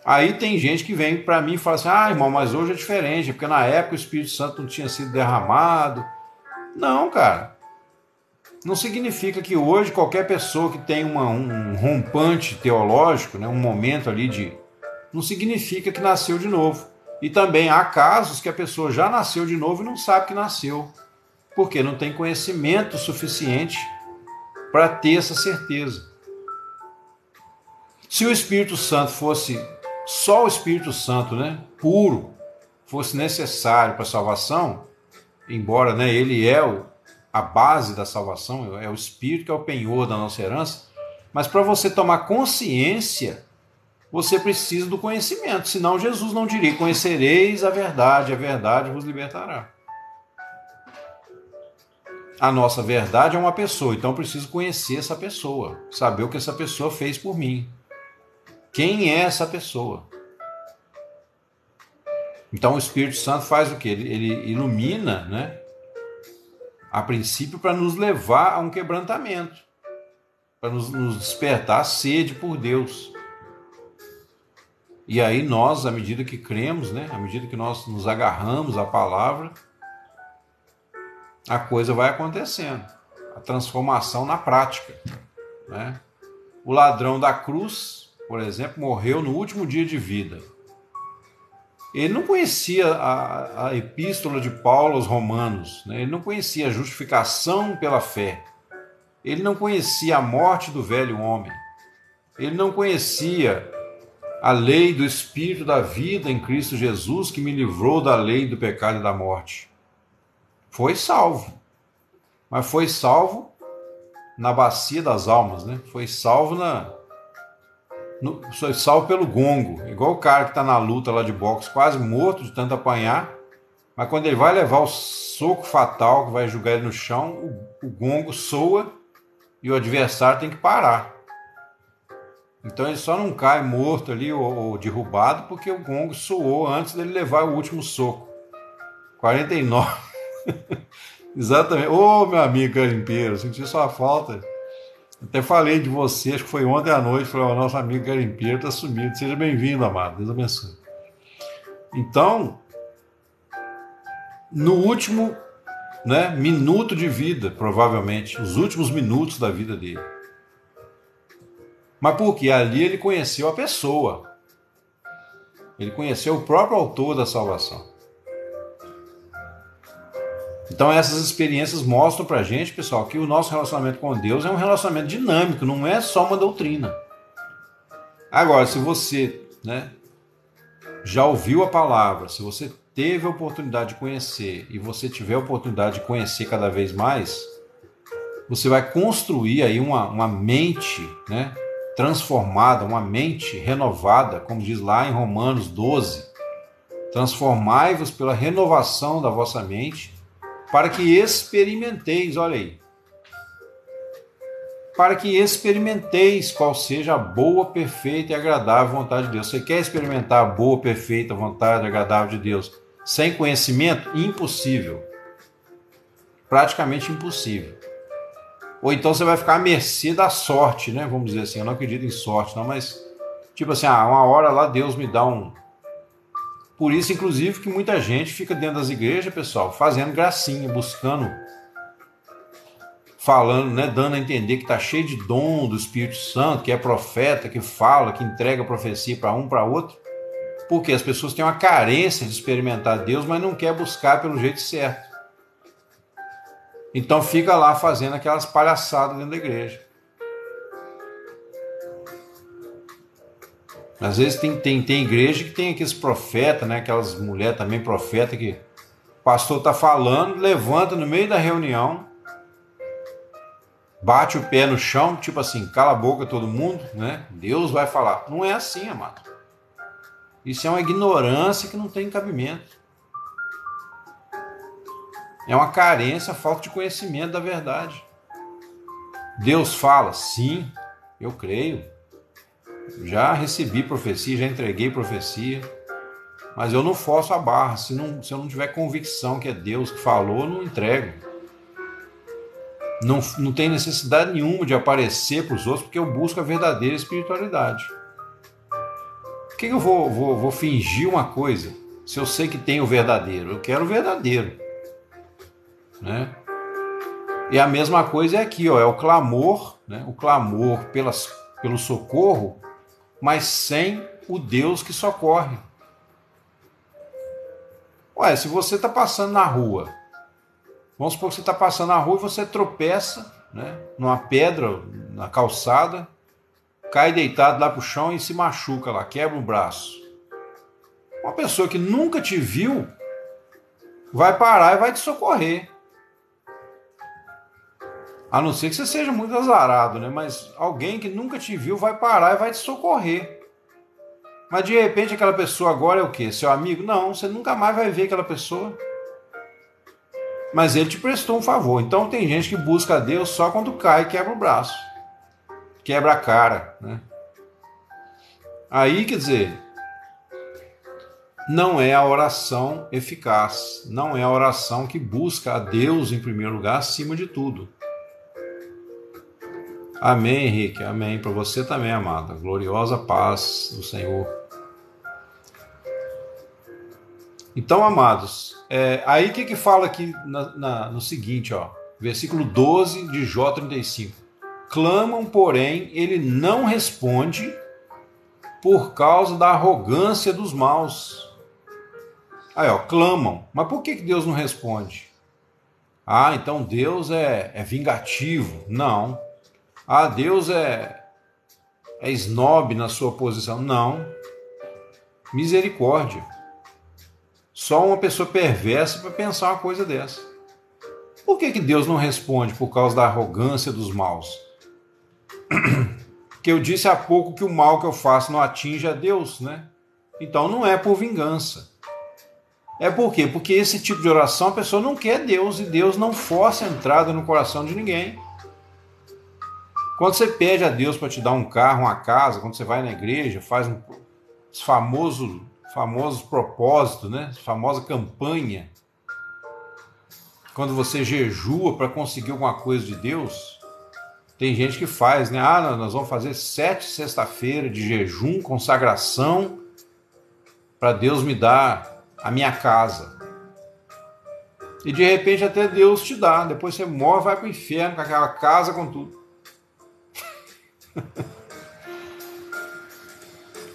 Aí tem gente que vem para mim e fala assim, irmão, mas hoje é diferente, porque na época o Espírito Santo não tinha sido derramado. Não, cara. Não significa que hoje qualquer pessoa que tem um rompante teológico, né, um momento ali de... Não significa que nasceu de novo. E também há casos que a pessoa já nasceu de novo e não sabe que nasceu. Porque não tem conhecimento suficiente para ter essa certeza. Se o Espírito Santo fosse só o Espírito Santo, né, puro, fosse necessário para a salvação, embora, né, ele é a base da salvação, é o Espírito que é o penhor da nossa herança, mas para você tomar consciência, você precisa do conhecimento, senão Jesus não diria, conhecereis a verdade vos libertará. A nossa verdade é uma pessoa, então eu preciso conhecer essa pessoa, saber o que essa pessoa fez por mim. Quem é essa pessoa? Então o Espírito Santo faz o quê? Ele ilumina, né? A princípio para nos levar a um quebrantamento, para nos despertar a sede por Deus. E aí nós, à medida que cremos, né? À medida que nós nos agarramos à palavra, a coisa vai acontecendo, a transformação na prática, né? O ladrão da cruz, por exemplo, morreu no último dia de vida. Ele não conhecia a epístola de Paulo aos Romanos, né? Ele não conhecia a justificação pela fé, ele não conhecia a morte do velho homem, ele não conhecia a lei do Espírito da vida em Cristo Jesus, que me livrou da lei do pecado e da morte. Foi salvo, mas foi salvo na bacia das almas, né? Foi salvo foi salvo pelo gongo, igual o cara que está na luta lá de boxe, quase morto de tanto apanhar, mas quando ele vai levar o soco fatal que vai jogar ele no chão, o gongo soa e o adversário tem que parar. Então ele só não cai morto ali ou derrubado porque o gongo soou antes dele levar o último soco. 49. Exatamente. Ô, meu amigo garimpeiro, senti sua falta. Até falei de você, acho que foi ontem à noite. Falei, o nosso amigo garimpeiro está sumido. Seja bem-vindo, amado. Deus abençoe. Então, no último, né, minuto de vida, provavelmente, os últimos minutos da vida dele. Mas por quê? Ali ele conheceu a pessoa. Ele conheceu o próprio autor da salvação. Então essas experiências mostram pra gente, pessoal, que o nosso relacionamento com Deus é um relacionamento dinâmico, não é só uma doutrina. Agora, se você, né, já ouviu a palavra, se você teve a oportunidade de conhecer e você tiver a oportunidade de conhecer cada vez mais, você vai construir aí uma mente, né, transformada, uma mente renovada, como diz lá em Romanos 12. Transformai-vos pela renovação da vossa mente, para que experimenteis, olha aí, para que experimenteis qual seja a boa, perfeita e agradável vontade de Deus. Você quer experimentar a boa, perfeita vontade e agradável de Deus sem conhecimento? Impossível. Praticamente impossível. Ou então você vai ficar à mercê da sorte, né? Vamos dizer assim, eu não acredito em sorte, não, mas tipo assim, uma hora lá Deus me dá um... Por isso, inclusive, que muita gente fica dentro das igrejas, pessoal, fazendo gracinha, buscando, falando, né, dando a entender que está cheio de dom do Espírito Santo, que é profeta, que fala, que entrega profecia para um, para outro, porque as pessoas têm uma carência de experimentar Deus, mas não quer buscar pelo jeito certo. Então fica lá fazendo aquelas palhaçadas dentro da igreja. Às vezes tem igreja que tem aqueles profetas, né, aquelas mulheres também profetas que o pastor está falando, levanta no meio da reunião, bate o pé no chão, tipo assim, cala a boca todo mundo, né? Deus vai falar. Não é assim, amado. Isso é uma ignorância que não tem cabimento. É uma carência, falta de conhecimento da verdade. Deus fala, sim, eu creio. Já recebi profecia, já entreguei profecia, mas eu não forço a barra. Se eu não tiver convicção que é Deus que falou, eu não entrego. Não tem necessidade nenhuma de aparecer para os outros, porque eu busco a verdadeira espiritualidade. Por que eu vou fingir uma coisa se eu sei que tem o verdadeiro? Eu quero o verdadeiro, né? E a mesma coisa é aqui, ó, é o clamor, né? O clamor pelo socorro, mas sem o Deus que socorre. Ué, se você está passando na rua, vamos supor que você está passando na rua e você tropeça, né, numa pedra, na calçada, cai deitado lá para o chão e se machuca lá, quebra o braço. Uma pessoa que nunca te viu vai parar e vai te socorrer. A não ser que você seja muito azarado, né? Mas alguém que nunca te viu vai parar e vai te socorrer. Mas de repente aquela pessoa agora é o quê? Seu amigo? Não, você nunca mais vai ver aquela pessoa. Mas ele te prestou um favor. Então tem gente que busca a Deus só quando cai e quebra o braço. Quebra a cara, né? Aí, quer dizer, não é a oração eficaz. Não é a oração que busca a Deus em primeiro lugar, acima de tudo. Amém, Henrique. Amém. Para você também, amada. Gloriosa paz do Senhor. Então, amados, aí o que fala aqui no seguinte, ó, versículo 12 de Jó 35. Clamam, porém, ele não responde por causa da arrogância dos maus. Aí, ó, clamam. Mas por que Deus não responde? Ah, então Deus é vingativo. Não. Ah, Deus é snob na sua posição. Não. Misericórdia. Só uma pessoa perversa para pensar uma coisa dessa. Por que Deus não responde por causa da arrogância dos maus? Porque eu disse há pouco que o mal que eu faço não atinge a Deus, né? Então não é por vingança. É por quê? Porque esse tipo de oração a pessoa não quer Deus e Deus não força a entrada no coração de ninguém. Quando você pede a Deus para te dar um carro, uma casa, quando você vai na igreja, faz esse famoso propósito, né? Famosa campanha. Quando você jejua para conseguir alguma coisa de Deus, tem gente que faz, né? Ah, nós vamos fazer 7 sexta-feira de jejum, consagração, para Deus me dar a minha casa. E de repente até Deus te dá. Depois você morre, vai para o inferno com aquela casa, com tudo.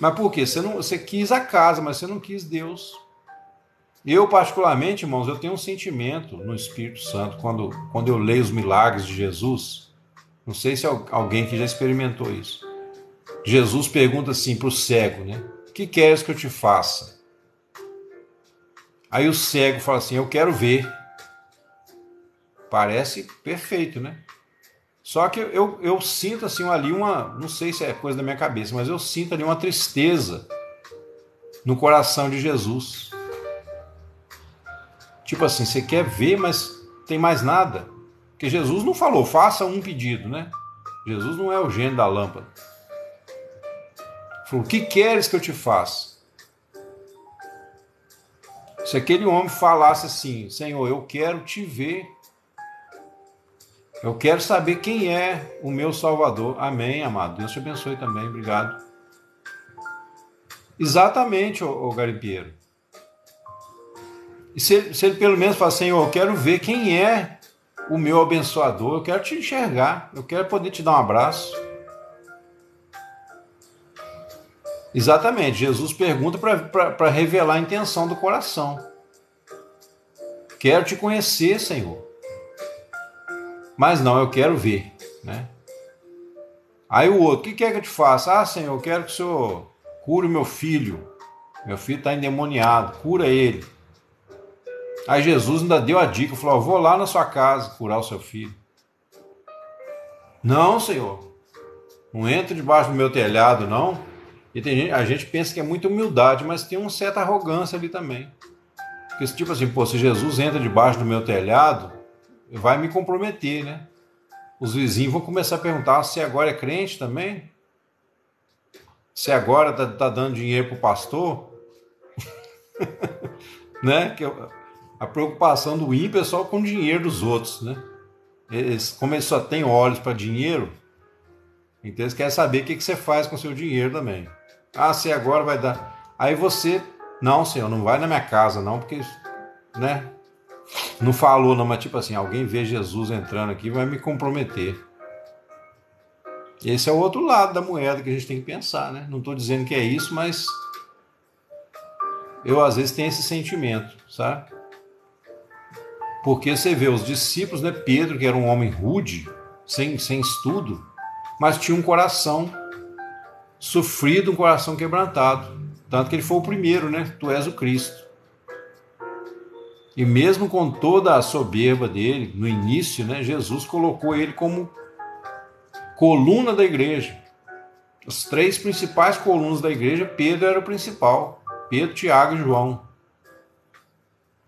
Mas por quê? Você quis a casa, mas você não quis Deus. Eu, particularmente, irmãos, eu tenho um sentimento no Espírito Santo quando eu leio os milagres de Jesus. Não sei se alguém que já experimentou isso. Jesus pergunta assim para o cego, né? O que queres que eu te faça? Aí o cego fala assim, eu quero ver. Parece perfeito, né? Só que eu sinto assim ali não sei se é coisa da minha cabeça, mas eu sinto ali uma tristeza no coração de Jesus. Tipo assim, você quer ver, mas tem mais nada. Porque Jesus não falou, faça um pedido, né? Jesus não é o gênio da lâmpada. Ele falou, o que queres que eu te faça? Se aquele homem falasse assim, Senhor, eu quero te ver. Eu quero saber quem é o meu Salvador. Amém, amado. Deus te abençoe também. Obrigado. Exatamente, ô garimpeiro. E se ele pelo menos falar, Senhor, eu quero ver quem é o meu abençoador. Eu quero te enxergar. Eu quero poder te dar um abraço. Exatamente. Jesus pergunta para revelar a intenção do coração. Quero te conhecer, Senhor. Mas não, eu quero ver, né? Aí o outro, o que quer que eu te faça? Ah, Senhor, eu quero que o Senhor cure meu filho. Meu filho está endemoniado, cura ele. Aí Jesus ainda deu a dica, falou, eu vou lá na sua casa curar o seu filho. Não, Senhor, não entra debaixo do meu telhado, não. E a gente pensa que é muita humildade, mas tem uma certa arrogância ali também. Porque tipo assim, pô, se Jesus entra debaixo do meu telhado, vai me comprometer, né? Os vizinhos vão começar a perguntar se agora é crente também? Se agora tá dando dinheiro pro pastor? Né? A preocupação do ímpio é só com o dinheiro dos outros, né? Como eles só têm olhos para dinheiro, então eles querem saber o que você faz com o seu dinheiro também. Ah, se agora vai dar... Aí você... Não, Senhor, não vai na minha casa não, porque... né? Não falou não, mas tipo assim, alguém vê Jesus entrando aqui vai me comprometer. Esse é o outro lado da moeda que a gente tem que pensar, né? Não estou dizendo que é isso, mas eu às vezes tenho esse sentimento, sabe? Porque você vê os discípulos, né? Pedro, que era um homem rude, sem estudo, mas tinha um coração sofrido, um coração quebrantado. Tanto que ele foi o primeiro, né? Tu és o Cristo. E mesmo com toda a soberba dele, no início, né, Jesus colocou ele como coluna da igreja. As 3 principais colunas da igreja, Pedro era o principal. Pedro, Tiago e João.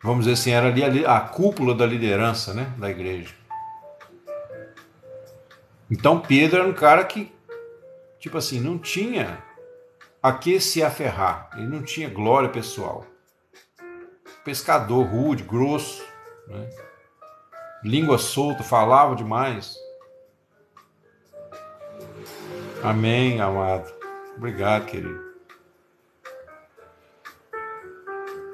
Vamos dizer assim, era ali a cúpula da liderança, né, da igreja. Então Pedro era um cara que, tipo assim, não tinha a que se aferrar. Ele não tinha glória pessoal. Pescador rude, grosso, né? Língua solta, falava demais. Amém, amado. Obrigado, querido.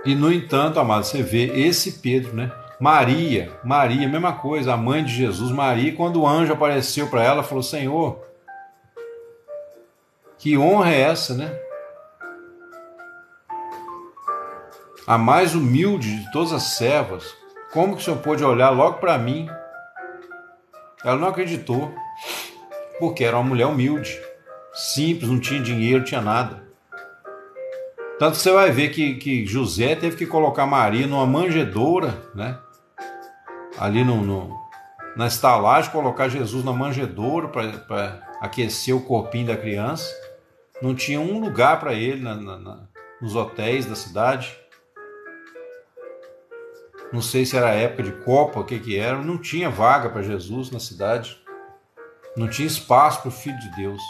E no entanto, amado, você vê esse Pedro, né? Maria, mesma coisa, a mãe de Jesus, Maria, quando o anjo apareceu para ela, falou, Senhor, que honra é essa, né? A mais humilde de todas as servas, como que o Senhor pôde olhar logo para mim? Ela não acreditou, porque era uma mulher humilde, simples, não tinha dinheiro, não tinha nada. Tanto que você vai ver que José teve que colocar Maria numa manjedoura, né? Ali na estalagem, colocar Jesus na manjedoura para aquecer o corpinho da criança. Não tinha um lugar para ele nos hotéis da cidade. Não sei se era época de Copa, o que era. Não tinha vaga para Jesus na cidade. Não tinha espaço para o Filho de Deus.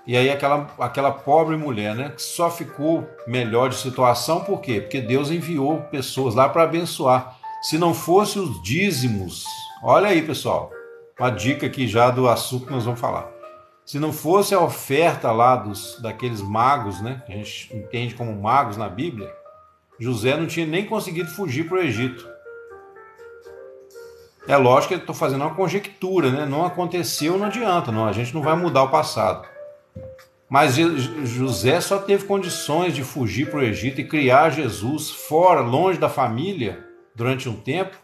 E aí aquela pobre mulher, né, que só ficou melhor de situação, por quê? Porque Deus enviou pessoas lá para abençoar. Se não fosse os dízimos, olha aí, pessoal, uma dica aqui já do assunto que nós vamos falar. Se não fosse a oferta lá daqueles magos, né, que a gente entende como magos na Bíblia, José não tinha nem conseguido fugir para o Egito. É lógico que eu estou fazendo uma conjectura, né? Não aconteceu, não adianta, não. A gente não vai mudar o passado. Mas José só teve condições de fugir para o Egito e criar Jesus fora, longe da família, durante um tempo,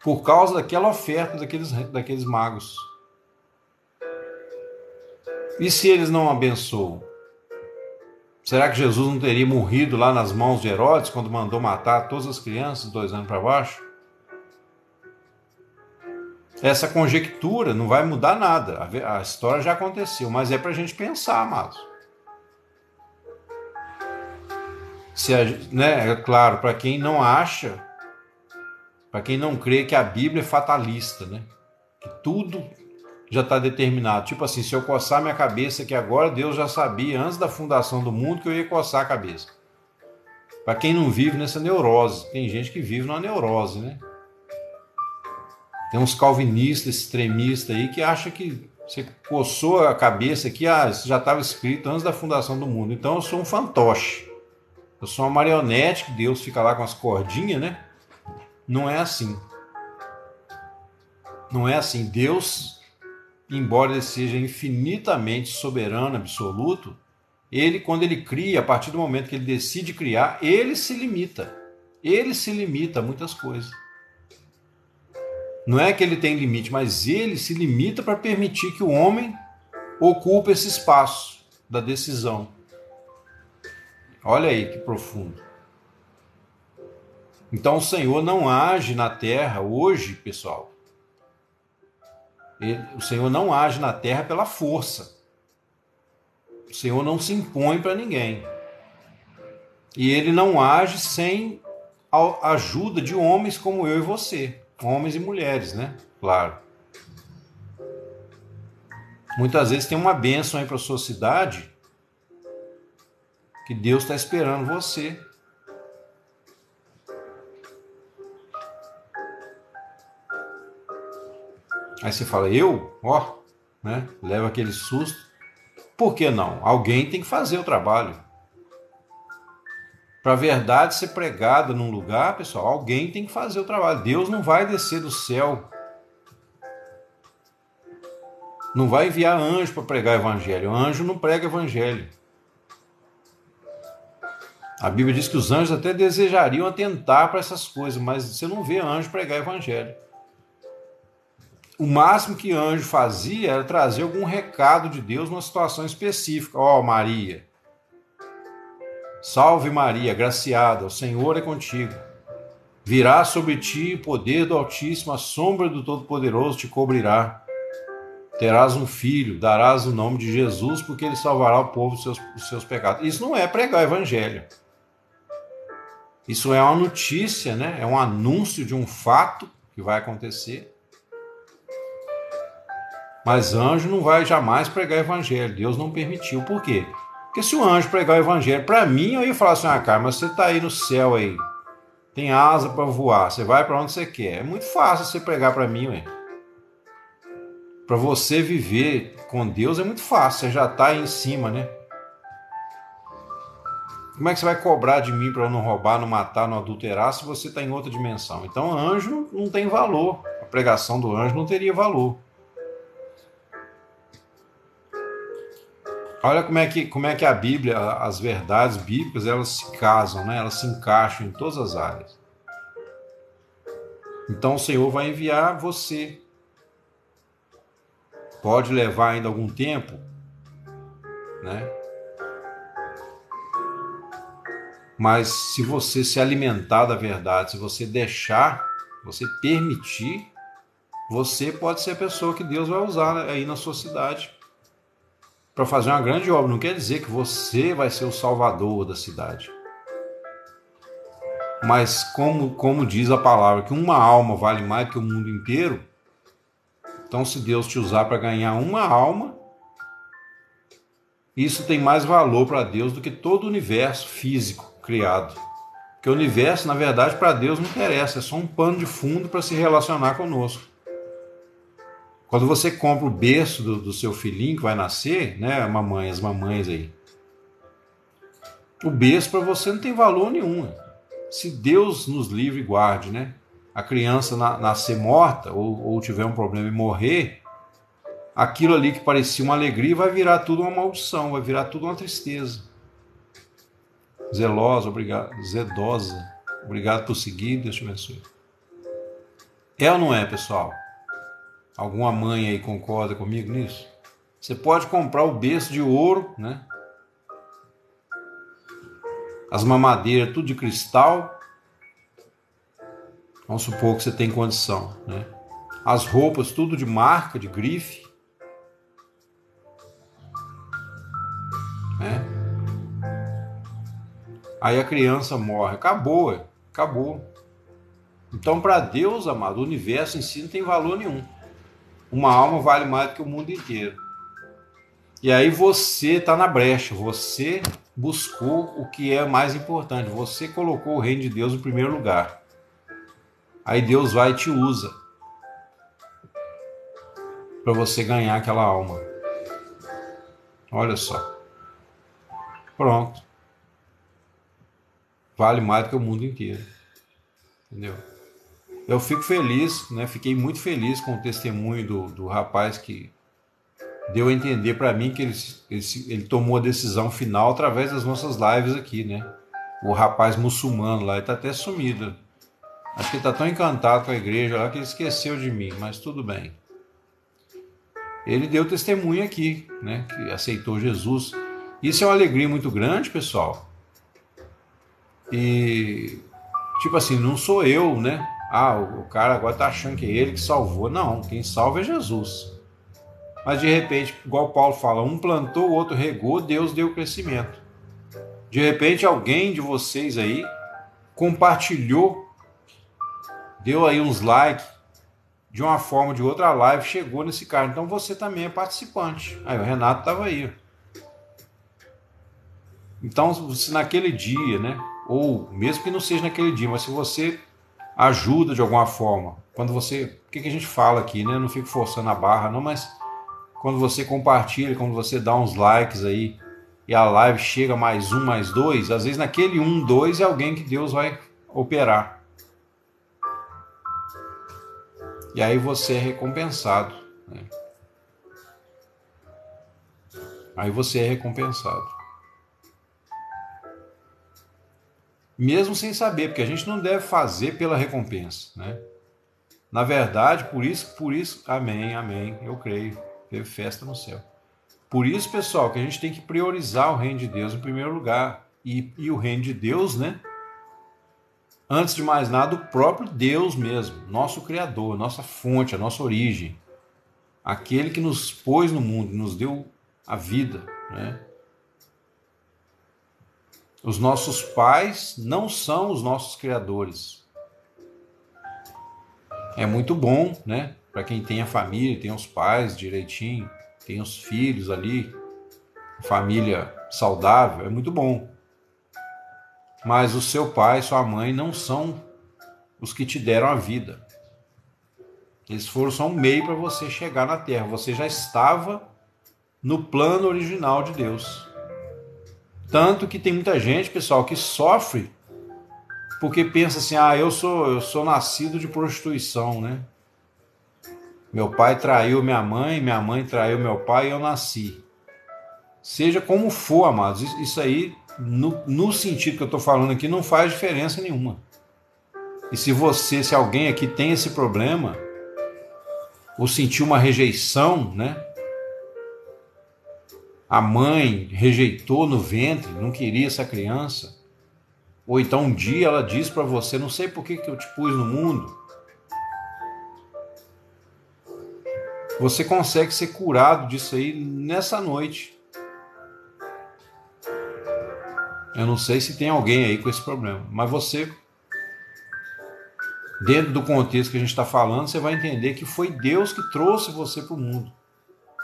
por causa daquela oferta daqueles magos. E se eles não abençoam? Será que Jesus não teria morrido lá nas mãos de Herodes, quando mandou matar todas as crianças, 2 anos para baixo? Essa conjectura não vai mudar nada. A história já aconteceu, mas é para a gente pensar, amados. Né, é claro, para quem não acha, para quem não crê que a Bíblia é fatalista, né? Que tudo já está determinado. Tipo assim, se eu coçar minha cabeça aqui agora, Deus já sabia antes da fundação do mundo que eu ia coçar a cabeça. Para quem não vive nessa neurose, tem gente que vive numa neurose, né? Tem uns calvinistas, extremistas aí que acham que você coçou a cabeça aqui, isso já estava escrito antes da fundação do mundo. Então eu sou um fantoche. Eu sou uma marionete que Deus fica lá com as cordinhas, né? Não é assim. Não é assim. Deus, embora ele seja infinitamente soberano, absoluto, ele, quando ele cria, a partir do momento que ele decide criar, ele se limita. Ele se limita a muitas coisas. Não é que ele tem limite, mas ele se limita para permitir que o homem ocupe esse espaço da decisão. Olha aí que profundo. Então o Senhor não age na terra hoje, pessoal. O Senhor não age na terra pela força. O Senhor não se impõe para ninguém. E ele não age sem a ajuda de homens como eu e você. Homens e mulheres, né? Claro. Muitas vezes tem uma bênção aí para a sua cidade que Deus está esperando você. Aí você fala, né? Leva aquele susto. Por que não? Alguém tem que fazer o trabalho. Para a verdade ser pregada num lugar, pessoal, alguém tem que fazer o trabalho. Deus não vai descer do céu. Não vai enviar anjo para pregar o evangelho. O anjo não prega evangelho. A Bíblia diz que os anjos até desejariam atentar para essas coisas, mas você não vê anjo pregar evangelho. O máximo que anjo fazia era trazer algum recado de Deus numa situação específica. Maria, salve Maria, graciada, o Senhor é contigo. Virá sobre ti o poder do Altíssimo, a sombra do Todo-Poderoso te cobrirá. Terás um filho, darás o nome de Jesus, porque ele salvará o povo dos seus pecados. Isso não é pregar o evangelho. Isso é uma notícia, né? É um anúncio de um fato que vai acontecer. Mas anjo não vai jamais pregar o evangelho. Deus não permitiu. Por quê? Porque se o anjo pregar o evangelho, para mim, eu ia falar assim, cara, mas você está aí no céu aí, tem asa para voar, você vai para onde você quer. É muito fácil você pregar para mim, ué. Para você viver com Deus é muito fácil, você já está aí em cima, né? Como é que você vai cobrar de mim para eu não roubar, não matar, não adulterar, se você está em outra dimensão? Então, anjo não tem valor. A pregação do anjo não teria valor. Olha como é que a Bíblia, as verdades bíblicas, elas se casam, né? Elas se encaixam em todas as áreas. Então, o Senhor vai enviar você. Pode levar ainda algum tempo, né? Mas se você se alimentar da verdade, se você deixar, você permitir, você pode ser a pessoa que Deus vai usar aí na sua cidade para fazer uma grande obra. Não quer dizer que você vai ser o salvador da cidade. Mas como diz a palavra, que uma alma vale mais que o mundo inteiro, então se Deus te usar para ganhar uma alma, isso tem mais valor para Deus do que todo o universo físico criado. Porque o universo, na verdade, para Deus não interessa, é só um pano de fundo para se relacionar conosco. Quando você compra o berço do seu filhinho que vai nascer, né, as mamães aí, o berço para você não tem valor nenhum. Se Deus nos livre e guarde, né, a criança nascer morta ou tiver um problema e morrer, aquilo ali que parecia uma alegria vai virar tudo uma maldição, vai virar tudo uma tristeza. Zelosa, obrigado. Zedosa, obrigado por seguir, Deus te abençoe. É ou não é, pessoal? Alguma mãe aí concorda comigo nisso? Você pode comprar o berço de ouro, né? As mamadeiras tudo de cristal. Vamos supor que você tem condição, né? As roupas tudo de marca, de grife, né? Aí a criança morre. Acabou, acabou. Então, para Deus, amado, o universo em si não tem valor nenhum. Uma alma vale mais do que o mundo inteiro. E aí você está na brecha, você buscou o que é mais importante, você colocou o reino de Deus em primeiro lugar. Aí Deus vai e te usa para você ganhar aquela alma. Olha só. Pronto. Vale mais do que o mundo inteiro. Entendeu? Eu fico feliz, né? Fiquei muito feliz com o testemunho do rapaz que deu a entender para mim que ele tomou a decisão final através das nossas lives aqui, né? O rapaz muçulmano lá, ele está até sumido. Acho que ele está tão encantado com a igreja lá que ele esqueceu de mim, mas tudo bem. Ele deu testemunho aqui, né? Que aceitou Jesus. Isso é uma alegria muito grande, pessoal. E, tipo assim, não sou eu, né? Ah, o cara agora está achando que é ele que salvou. Não, quem salva é Jesus. Mas de repente, igual Paulo fala, um plantou, o outro regou, Deus deu crescimento. De repente alguém de vocês aí compartilhou, deu aí uns likes, de uma forma ou de outra a live chegou nesse cara. Então você também é participante. Aí o Renato estava aí. Então se naquele dia, né? Ou mesmo que não seja naquele dia, mas se você ajuda de alguma forma, quando você, o que a gente fala aqui, né? Eu não fico forçando a barra não, mas quando você compartilha, quando você dá uns likes aí e a live chega mais um, mais dois, às vezes naquele 1, 2 é alguém que Deus vai operar. E aí você é recompensado, né? Aí você é recompensado. Mesmo sem saber, porque a gente não deve fazer pela recompensa, né? Na verdade, por isso, amém, amém, eu creio, teve festa no céu. Por isso, pessoal, que a gente tem que priorizar o reino de Deus em primeiro lugar. E o reino de Deus, né? Antes de mais nada, o próprio Deus mesmo, nosso Criador, nossa fonte, a nossa origem. Aquele que nos pôs no mundo, nos deu a vida, né? Os nossos pais não são os nossos criadores. É muito bom, né? Para quem tem a família, tem os pais direitinho, tem os filhos ali, família saudável, é muito bom. Mas o seu pai, sua mãe não são os que te deram a vida. Eles foram só um meio para você chegar na terra. Você já estava no plano original de Deus. Tanto que tem muita gente, pessoal, que sofre porque pensa assim, eu sou nascido de prostituição, né? Meu pai traiu minha mãe traiu meu pai e eu nasci. Seja como for, amados, isso aí, no sentido que eu estou falando aqui, não faz diferença nenhuma. E se alguém aqui tem esse problema, ou sentiu uma rejeição, né? A mãe rejeitou no ventre, não queria essa criança. Ou então um dia ela diz para você, não sei por que eu te pus no mundo. Você consegue ser curado disso aí nessa noite. Eu não sei se tem alguém aí com esse problema, mas você, dentro do contexto que a gente está falando, você vai entender que foi Deus que trouxe você para o mundo.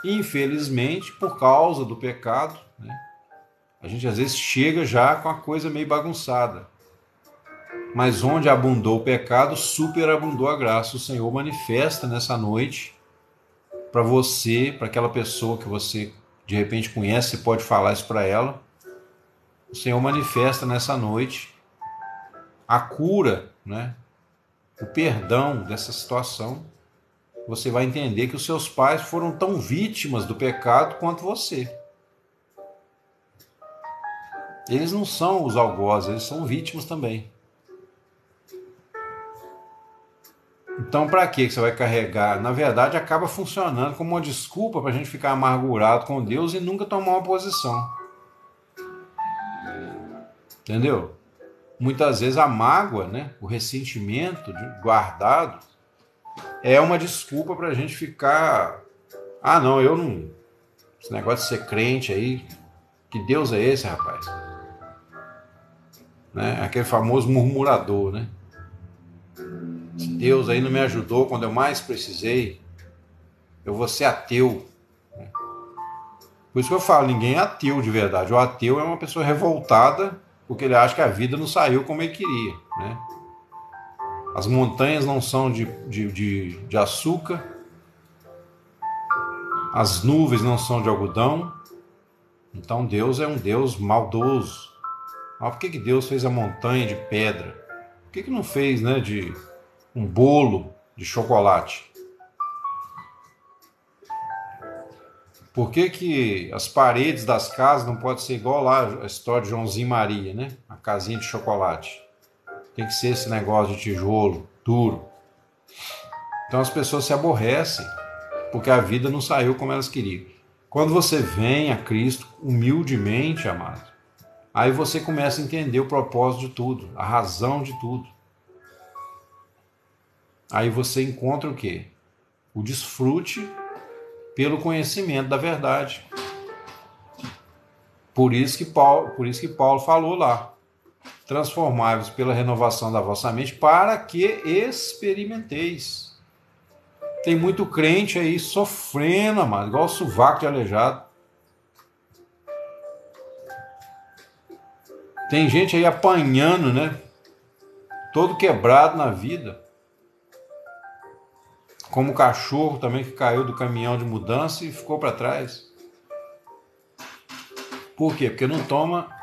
E, infelizmente, por causa do pecado, né, a gente às vezes chega já com a coisa meio bagunçada. Mas onde abundou o pecado, superabundou a graça. O Senhor manifesta nessa noite para você, para aquela pessoa que você de repente conhece, você pode falar isso para ela. O Senhor manifesta nessa noite a cura, né, o perdão dessa situação. você vai entender que os seus pais foram tão vítimas do pecado quanto você. Eles não são os algozes, eles são vítimas também. Então, para que você vai carregar? Na verdade, acaba funcionando como uma desculpa para a gente ficar amargurado com Deus e nunca tomar uma posição. Entendeu? Muitas vezes a mágoa, né, o ressentimento guardado, é uma desculpa para a gente ficar... Ah, não, eu não... Esse negócio de ser crente aí, que Deus é esse, rapaz? Né? Aquele famoso murmurador, né? Se Deus aí não me ajudou quando eu mais precisei, eu vou ser ateu. Por isso que eu falo, ninguém é ateu de verdade. O ateu é uma pessoa revoltada porque ele acha que a vida não saiu como ele queria, né? As montanhas não são de açúcar, as nuvens não são de algodão, então Deus é um Deus maldoso. Mas por que Deus fez a montanha de pedra? Por que não fez, né, de um bolo de chocolate? Por que as paredes das casas não podem ser igual lá a história de Joãozinho e Maria, né? A casinha de chocolate. Tem que ser esse negócio de tijolo, duro. Então as pessoas se aborrecem porque a vida não saiu como elas queriam. Quando você vem a Cristo humildemente, amado, aí você começa a entender o propósito de tudo, a razão de tudo. Aí você encontra o quê? O desfrute pelo conhecimento da verdade. Por isso que Paulo falou lá: transformai-vos pela renovação da vossa mente para que experimenteis. Tem muito crente aí sofrendo, amado, igual o sovaco de aleijado. Tem gente aí apanhando, né? Todo quebrado na vida. Como o cachorro também que caiu do caminhão de mudança e ficou para trás. Por quê? Porque não toma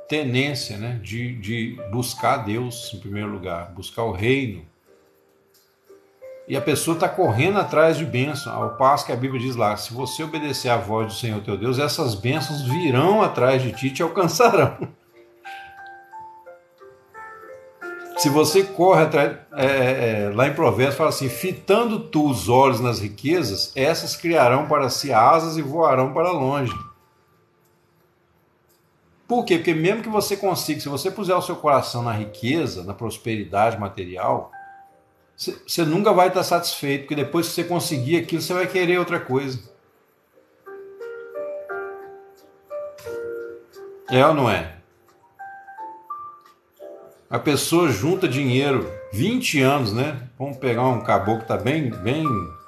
tenência, né, de buscar Deus em primeiro lugar, buscar o reino. E a pessoa está correndo atrás de bênção, ao passo que a Bíblia diz lá: se você obedecer à voz do Senhor teu Deus, essas bênçãos virão atrás de ti e te alcançarão. Se você corre atrás, lá em Provérbios fala assim: fitando tu os olhos nas riquezas, essas criarão para si asas e voarão para longe. Por quê? Porque mesmo que você consiga, se você puser o seu coração na riqueza, na prosperidade material, você nunca vai estar satisfeito, porque depois que você conseguir aquilo, você vai querer outra coisa. É ou não é? A pessoa junta dinheiro 20 anos, né? Vamos pegar um caboclo que está bem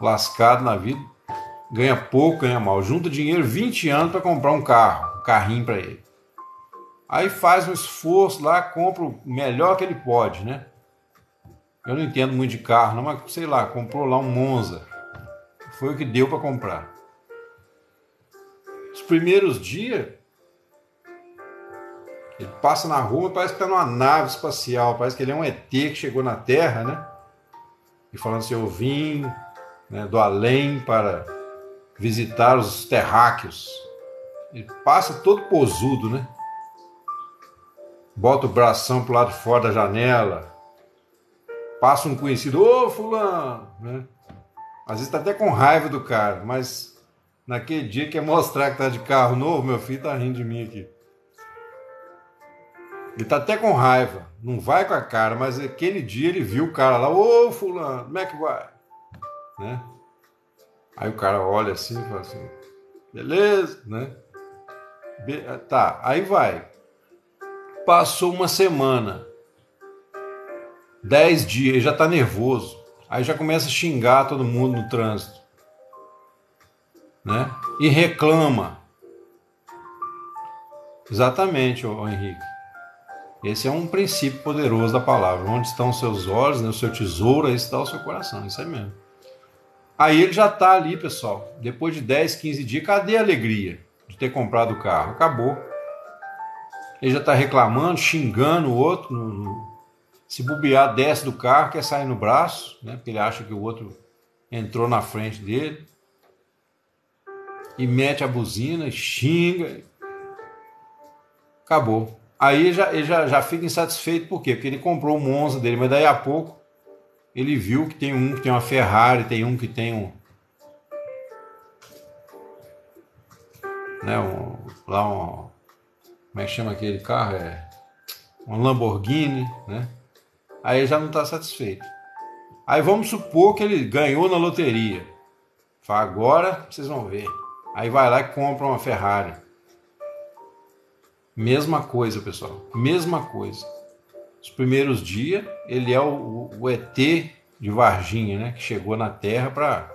lascado na vida, ganha pouco, ganha mal. Junta dinheiro 20 anos para comprar um carrinho para ele. Aí faz um esforço lá, compra o melhor que ele pode, né? Eu não entendo muito de carro, não, mas sei lá, comprou lá um Monza. Foi o que deu para comprar. Os primeiros dias, ele passa na rua e parece que está numa nave espacial, parece que ele é um ET que chegou na Terra, né? E falando assim: eu vim, né, do além para visitar os terráqueos. Ele passa todo posudo, né? Bota o bração pro lado de fora da janela, passa um conhecido: ô fulano, né? Às vezes tá até com raiva do cara, mas naquele dia quer mostrar que tá de carro novo, meu filho tá rindo de mim aqui. Ele tá até com raiva, não vai com a cara, mas aquele dia ele viu o cara lá: ô fulano, como é que vai? Né? Aí o cara olha assim e fala assim: beleza, né? Tá, aí vai. Passou uma semana, 10 dias, ele já está nervoso. Aí já começa a xingar todo mundo no trânsito, né? E reclama. Exatamente, ô Henrique. Esse é um princípio poderoso da palavra. Onde estão os seus olhos, né, o seu tesouro, aí está o seu coração. Isso aí mesmo. Aí ele já está ali, pessoal. Depois de 10, 15 dias, cadê a alegria de ter comprado o carro? Acabou. Ele já está reclamando, xingando o outro. Se bobear, desce do carro, quer sair no braço, né? Porque ele acha que o outro entrou na frente dele e mete a buzina, xinga, acabou. Aí ele já fica insatisfeito, por quê? Porque ele comprou o Monza dele, mas daí a pouco ele viu que tem um que tem uma Ferrari, tem um que tem um, né, como é que chama aquele carro? Um Lamborghini, né? Aí ele já não está satisfeito. Aí vamos supor que ele ganhou na loteria. Fala, agora vocês vão ver. Aí vai lá e compra uma Ferrari. Mesma coisa, pessoal. Mesma coisa. Os primeiros dias, ele é o ET de Varginha, né? Que chegou na Terra para...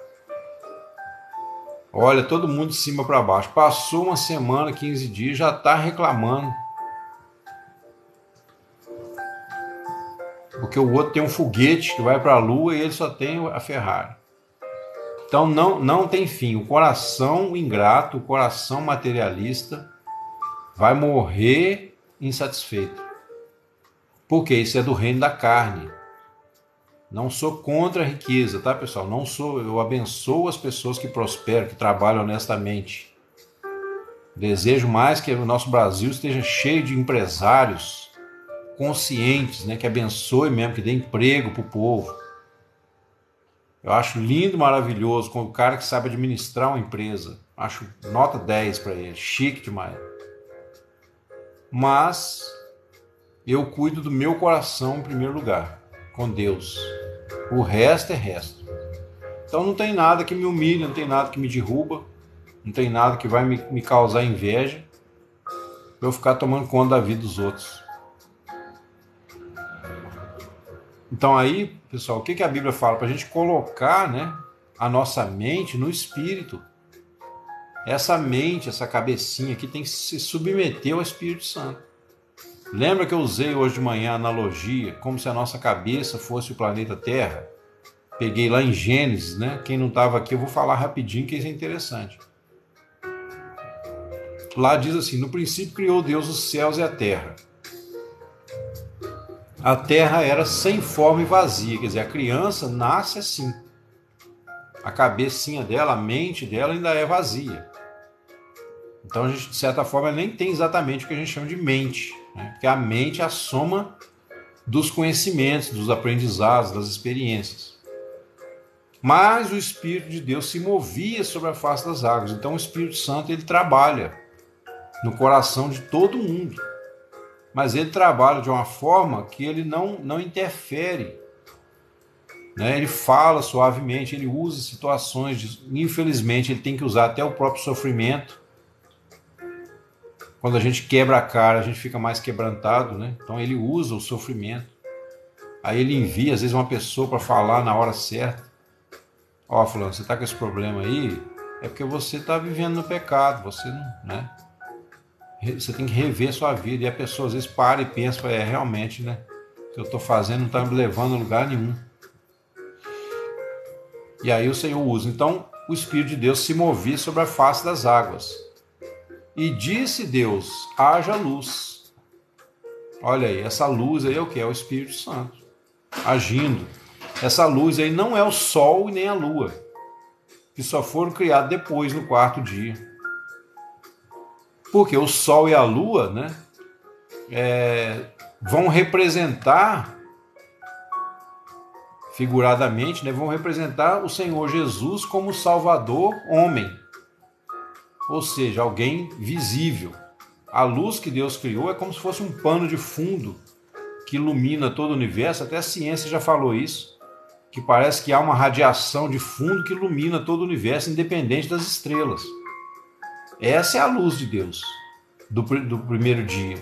Olha, todo mundo de cima para baixo. Passou uma semana, 15 dias, já está reclamando. Porque o outro tem um foguete que vai para a Lua e ele só tem a Ferrari. Então não tem fim. O coração ingrato, o coração materialista vai morrer insatisfeito. Porque isso é do reino da carne. Não sou contra a riqueza, tá, pessoal? Não sou, eu abençoo as pessoas que prosperam, que trabalham honestamente. Desejo mais que o nosso Brasil esteja cheio de empresários conscientes, né, que abençoe mesmo, que dê emprego para o povo. Eu acho lindo, maravilhoso, com o cara que sabe administrar uma empresa. Acho nota 10 para ele, chique demais. Mas eu cuido do meu coração em primeiro lugar, com Deus. O resto é resto. Então não tem nada que me humilhe, não tem nada que me derruba, não tem nada que vai me causar inveja para eu ficar tomando conta da vida dos outros. Então aí, pessoal, o que a Bíblia fala? Para a gente colocar, né, a nossa mente no Espírito. Essa mente, essa cabecinha aqui tem que se submeter ao Espírito Santo. Lembra que eu usei hoje de manhã a analogia, como se a nossa cabeça fosse o planeta Terra? Peguei lá em Gênesis, né? Quem não estava aqui, eu vou falar rapidinho, que isso é interessante. Lá diz assim, no princípio criou Deus os céus e a terra. A terra era sem forma e vazia, quer dizer, a criança nasce assim. A cabecinha dela, a mente dela ainda é vazia. Então, a gente, de certa forma, nem tem exatamente o que a gente chama de mente, né? Porque a mente é a soma dos conhecimentos, dos aprendizados, das experiências. Mas o Espírito de Deus se movia sobre a face das águas. Então, o Espírito Santo, ele trabalha no coração de todo mundo. Mas ele trabalha de uma forma que ele não interfere, né? Ele fala suavemente, ele usa situações, infelizmente ele tem que usar até o próprio sofrimento. Quando a gente quebra a cara, a gente fica mais quebrantado, né? Então ele usa o sofrimento. Aí ele envia, às vezes, uma pessoa para falar na hora certa. Ó, fulano, você está com esse problema aí, é porque você está vivendo no pecado, você não, né? Você tem que rever sua vida. E a pessoa às vezes para e pensa, realmente, né? O que eu estou fazendo não está me levando a lugar nenhum. E aí o Senhor usa. Então o Espírito de Deus se movia sobre a face das águas. E disse Deus, haja luz. Olha aí, essa luz aí é o que? É o Espírito Santo agindo. Essa luz aí não é o sol e nem a lua, que só foram criados depois, no quarto dia. Porque o sol e a lua, né, vão representar, figuradamente, né, vão representar o Senhor Jesus como Salvador homem. Ou seja, alguém visível. A luz que Deus criou é como se fosse um pano de fundo que ilumina todo o universo. Até a ciência já falou isso, que parece que há uma radiação de fundo que ilumina todo o universo, independente das estrelas. Essa é a luz de Deus, do primeiro dia.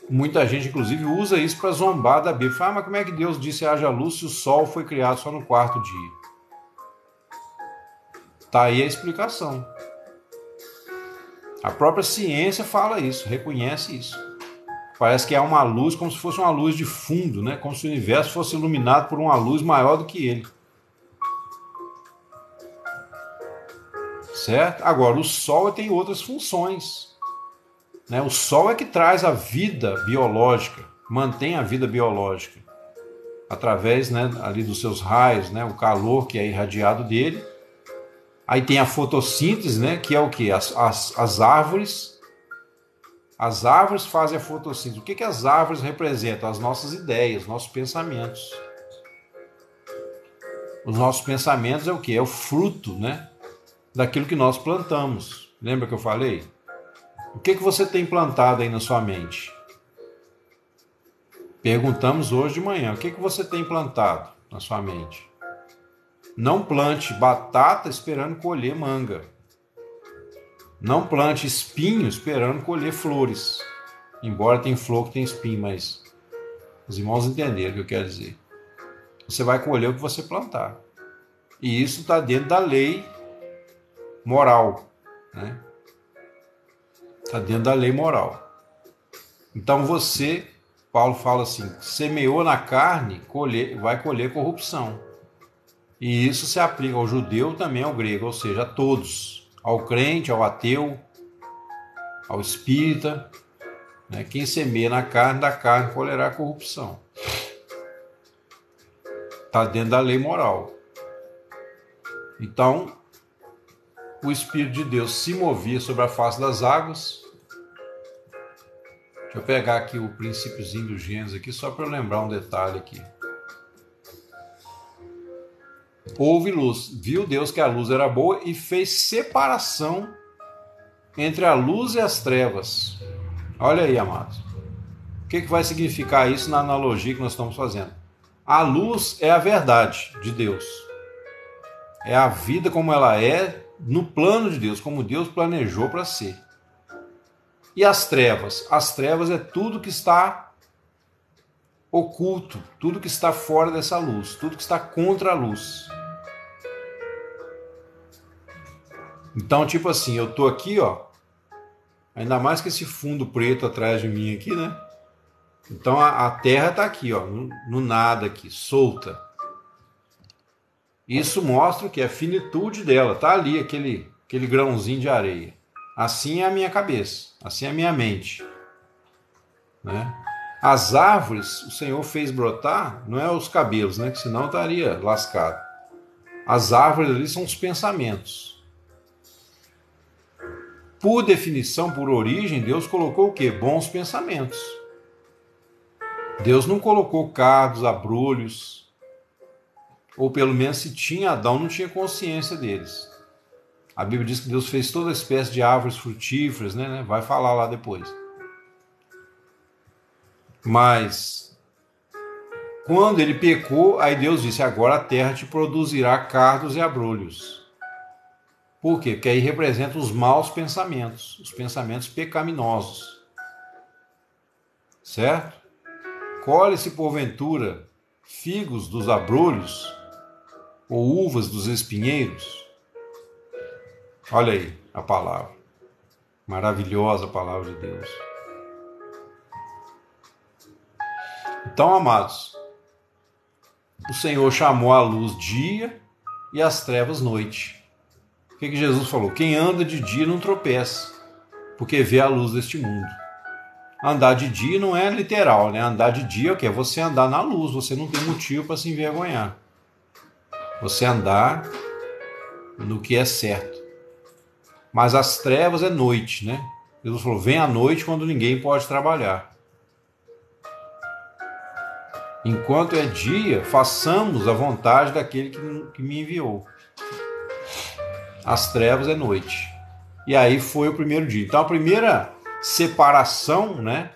Muita gente, inclusive, usa isso para zombar da Bíblia. Fala, mas como é que Deus disse haja luz se o sol foi criado só no quarto dia? Está aí a explicação. A própria ciência fala isso, reconhece isso. Parece que há uma luz, como se fosse uma luz de fundo, né? Como se o universo fosse iluminado por uma luz maior do que ele. Certo? Agora, o Sol tem outras funções, né? O Sol é que traz a vida biológica, mantém a vida biológica. através, né, ali dos seus raios, né, o calor que é irradiado dele. Aí tem a fotossíntese, né, que é o quê? As árvores. As árvores fazem a fotossíntese. O que as árvores representam? As nossas ideias, nossos pensamentos. Os nossos pensamentos é o quê? É o fruto, né, daquilo que nós plantamos. Lembra que eu falei? O que você tem plantado aí na sua mente? Perguntamos hoje de manhã. O que você tem plantado na sua mente? Não plante batata esperando colher manga. Não plante espinho esperando colher flores. Embora tenha flor que tem espinho, mas os irmãos entenderam o que eu quero dizer. Você vai colher o que você plantar. E isso está dentro da lei moral, né? Está dentro da lei moral. Então você, Paulo fala assim, semeou na carne, vai colher corrupção. E isso se aplica ao judeu também ao grego, ou seja, a todos. Ao crente, ao ateu, ao espírita. Né? Quem semeia na carne, da carne colherá corrupção. Está dentro da lei moral. Então, o Espírito de Deus se movia sobre a face das águas. Deixa eu pegar aqui o princípiozinho do Gênesis aqui, só para eu lembrar um detalhe aqui. Houve luz, viu Deus que a luz era boa e fez separação entre a luz e as trevas. Olha aí, amados. O que vai significar isso na analogia que nós estamos fazendo? A luz é a verdade de Deus. É a vida como ela é no plano de Deus, como Deus planejou para ser. E as trevas? As trevas é tudo que está oculto, tudo que está fora dessa luz, tudo que está contra a luz. Então, tipo assim, eu tô aqui, ó, ainda mais que esse fundo preto atrás de mim aqui, né? Então a terra tá aqui, ó, no nada aqui, solta. Isso mostra o que é a finitude dela, tá ali aquele grãozinho de areia. Assim é a minha cabeça, assim é a minha mente, né? As árvores o Senhor fez brotar, não é os cabelos, né? Que senão eu estaria lascado. As árvores ali são os pensamentos. Por definição, por origem, Deus colocou o quê? Bons pensamentos. Deus não colocou cardos, abrolhos, ou pelo menos se tinha, Adão não tinha consciência deles. A Bíblia diz que Deus fez toda espécie de árvores frutíferas, né? Vai falar lá depois. Mas, quando ele pecou, aí Deus disse, agora a terra te produzirá cardos e abrolhos. Por quê? Porque aí representa os maus pensamentos, os pensamentos pecaminosos. Certo? Colhe-se porventura figos dos abrolhos ou uvas dos espinheiros? Olha aí a palavra. Maravilhosa a palavra de Deus. Então, amados, o Senhor chamou a luz dia e as trevas noite. O que Jesus falou? Quem anda de dia não tropeça, porque vê a luz deste mundo. Andar de dia não é literal, né? Andar de dia é o quê? É você andar na luz, você não tem motivo para se envergonhar. Você andar no que é certo. Mas as trevas é noite, né? Jesus falou, vem à noite quando ninguém pode trabalhar. Enquanto é dia, façamos a vontade daquele que me enviou. As trevas é noite. E aí foi o primeiro dia. Então a primeira separação, né?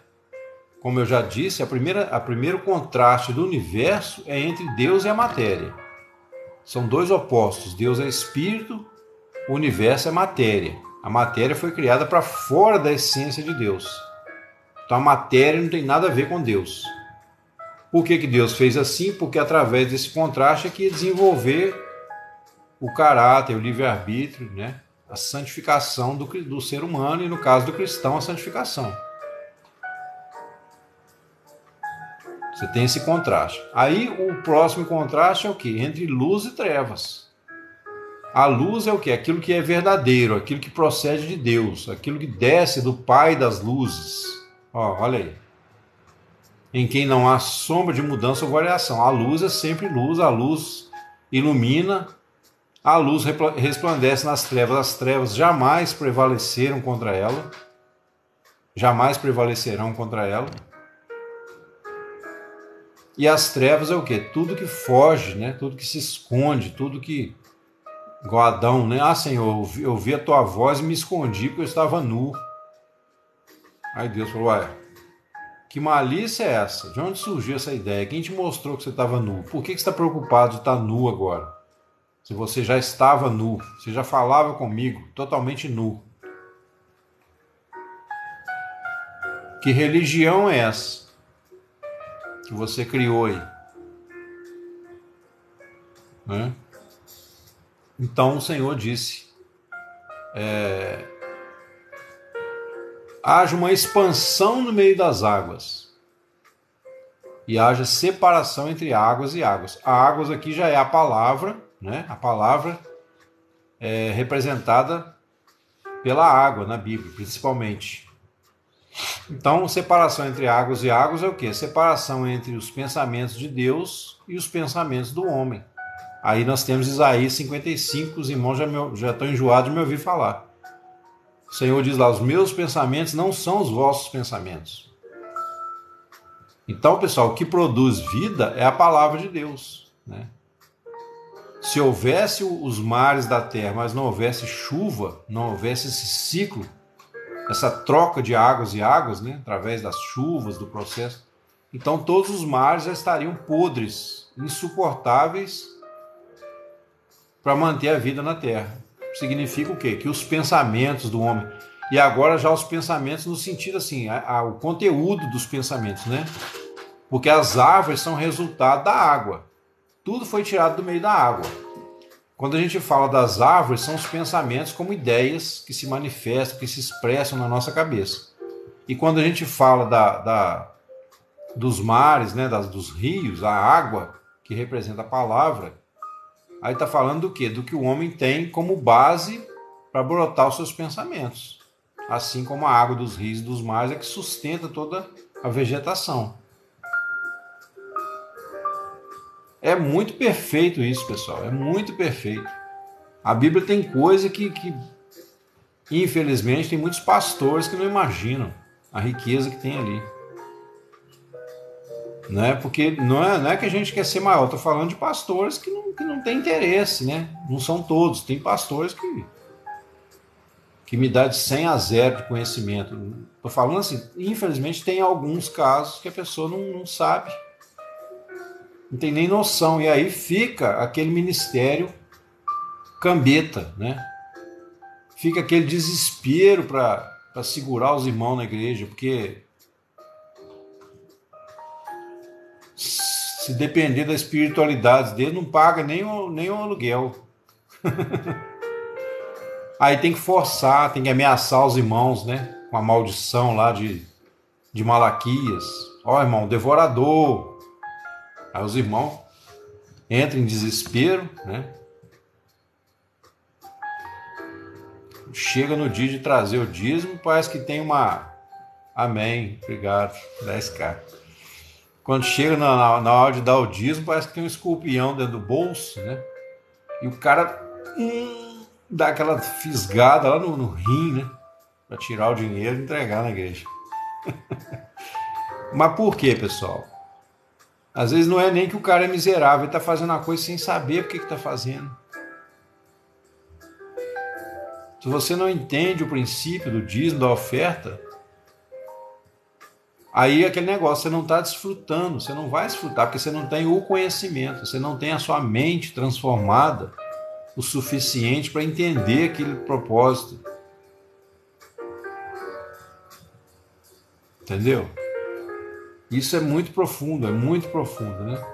Como eu já disse, a primeiro contraste do universo é entre Deus e a matéria. São dois opostos. Deus é espírito, o universo é matéria. A matéria foi criada para fora da essência de Deus. Então a matéria não tem nada a ver com Deus. Por que Deus fez assim? Porque através desse contraste é que ia desenvolver o caráter, o livre-arbítrio, né? A santificação do ser humano e, no caso do cristão, a santificação. Você tem esse contraste. Aí o próximo contraste é o quê? Entre luz e trevas. A luz é o quê? Aquilo que é verdadeiro, aquilo que procede de Deus, aquilo que desce do Pai das luzes. Ó, olha aí. em quem não há sombra de mudança ou variação. A luz é sempre luz, a luz ilumina, a luz resplandece nas trevas. As trevas jamais prevaleceram contra ela, jamais prevalecerão contra ela. E as trevas é o quê? Tudo que foge, né? Tudo que se esconde, tudo que... Igual Adão, né? Ah, Senhor, eu vi a tua voz e me escondi porque eu estava nu. Aí Deus falou, ué, que malícia é essa? De onde surgiu essa ideia? Quem te mostrou que você estava nu? Por que você está preocupado de estar nu agora? Se você já estava nu, você já falava comigo totalmente nu. Que religião é essa que você criou aí? Né? Então o Senhor disse, haja uma expansão no meio das águas e haja separação entre águas e águas. A águas aqui já é a palavra, né? A palavra é representada pela água na Bíblia, principalmente. Então, separação entre águas e águas é o quê? Separação entre os pensamentos de Deus e os pensamentos do homem. Aí nós temos Isaías 55, os irmãos já estão enjoados de me ouvir falar. O Senhor diz lá, os meus pensamentos não são os vossos pensamentos. Então, pessoal, o que produz vida é a palavra de Deus, né? Se houvesse os mares da terra, mas não houvesse chuva, não houvesse esse ciclo, essa troca de águas e águas, né, através das chuvas, do processo, então todos os mares já estariam podres, insuportáveis para manter a vida na terra. Significa o quê? Que os pensamentos do homem, e agora já os pensamentos no sentido assim, o conteúdo dos pensamentos, né? Porque as árvores são resultado da água. Tudo foi tirado do meio da água. Quando a gente fala das árvores, são os pensamentos como ideias que se manifestam, que se expressam na nossa cabeça. E quando a gente fala dos mares, né, dos rios, a água, que representa a palavra, aí está falando do quê? Do que o homem tem como base para brotar os seus pensamentos. Assim como a água dos rios e dos mares é que sustenta toda a vegetação. É muito perfeito isso, pessoal. É muito perfeito. A Bíblia tem coisa que infelizmente, tem muitos pastores que não imaginam a riqueza que tem ali. Né? Porque não é que a gente quer ser maior. Estou falando de pastores que não têm interesse, né? Não são todos. Tem pastores que me dá de 100 a 0 de conhecimento. Estou falando assim, infelizmente tem alguns casos que a pessoa não sabe. Não tem nem noção. E aí fica aquele ministério cambeta, né? Fica aquele desespero para segurar os irmãos na igreja, porque se depender da espiritualidade dele, não paga nem o aluguel. Aí tem que forçar, tem que ameaçar os irmãos, né? Com a maldição lá de Malaquias. Ó, irmão, devorador. Aí os irmãos entram em desespero, né? Chega no dia de trazer o dízimo, parece que tem uma... Amém, obrigado, 10k. Quando chega na hora de dar o dízimo, parece que tem um escorpião dentro do bolso, né? E o cara dá aquela fisgada lá no rim, né? Para tirar o dinheiro e entregar na igreja. Mas por quê, pessoal? Às vezes não é nem que o cara é miserável, ele está fazendo uma coisa sem saber por que está fazendo. Se você não entende o princípio do dízimo, da oferta, aí aquele negócio, você não está desfrutando, você não vai desfrutar, porque você não tem o conhecimento, você não tem a sua mente transformada o suficiente para entender aquele propósito. Entendeu? Isso é muito profundo, né?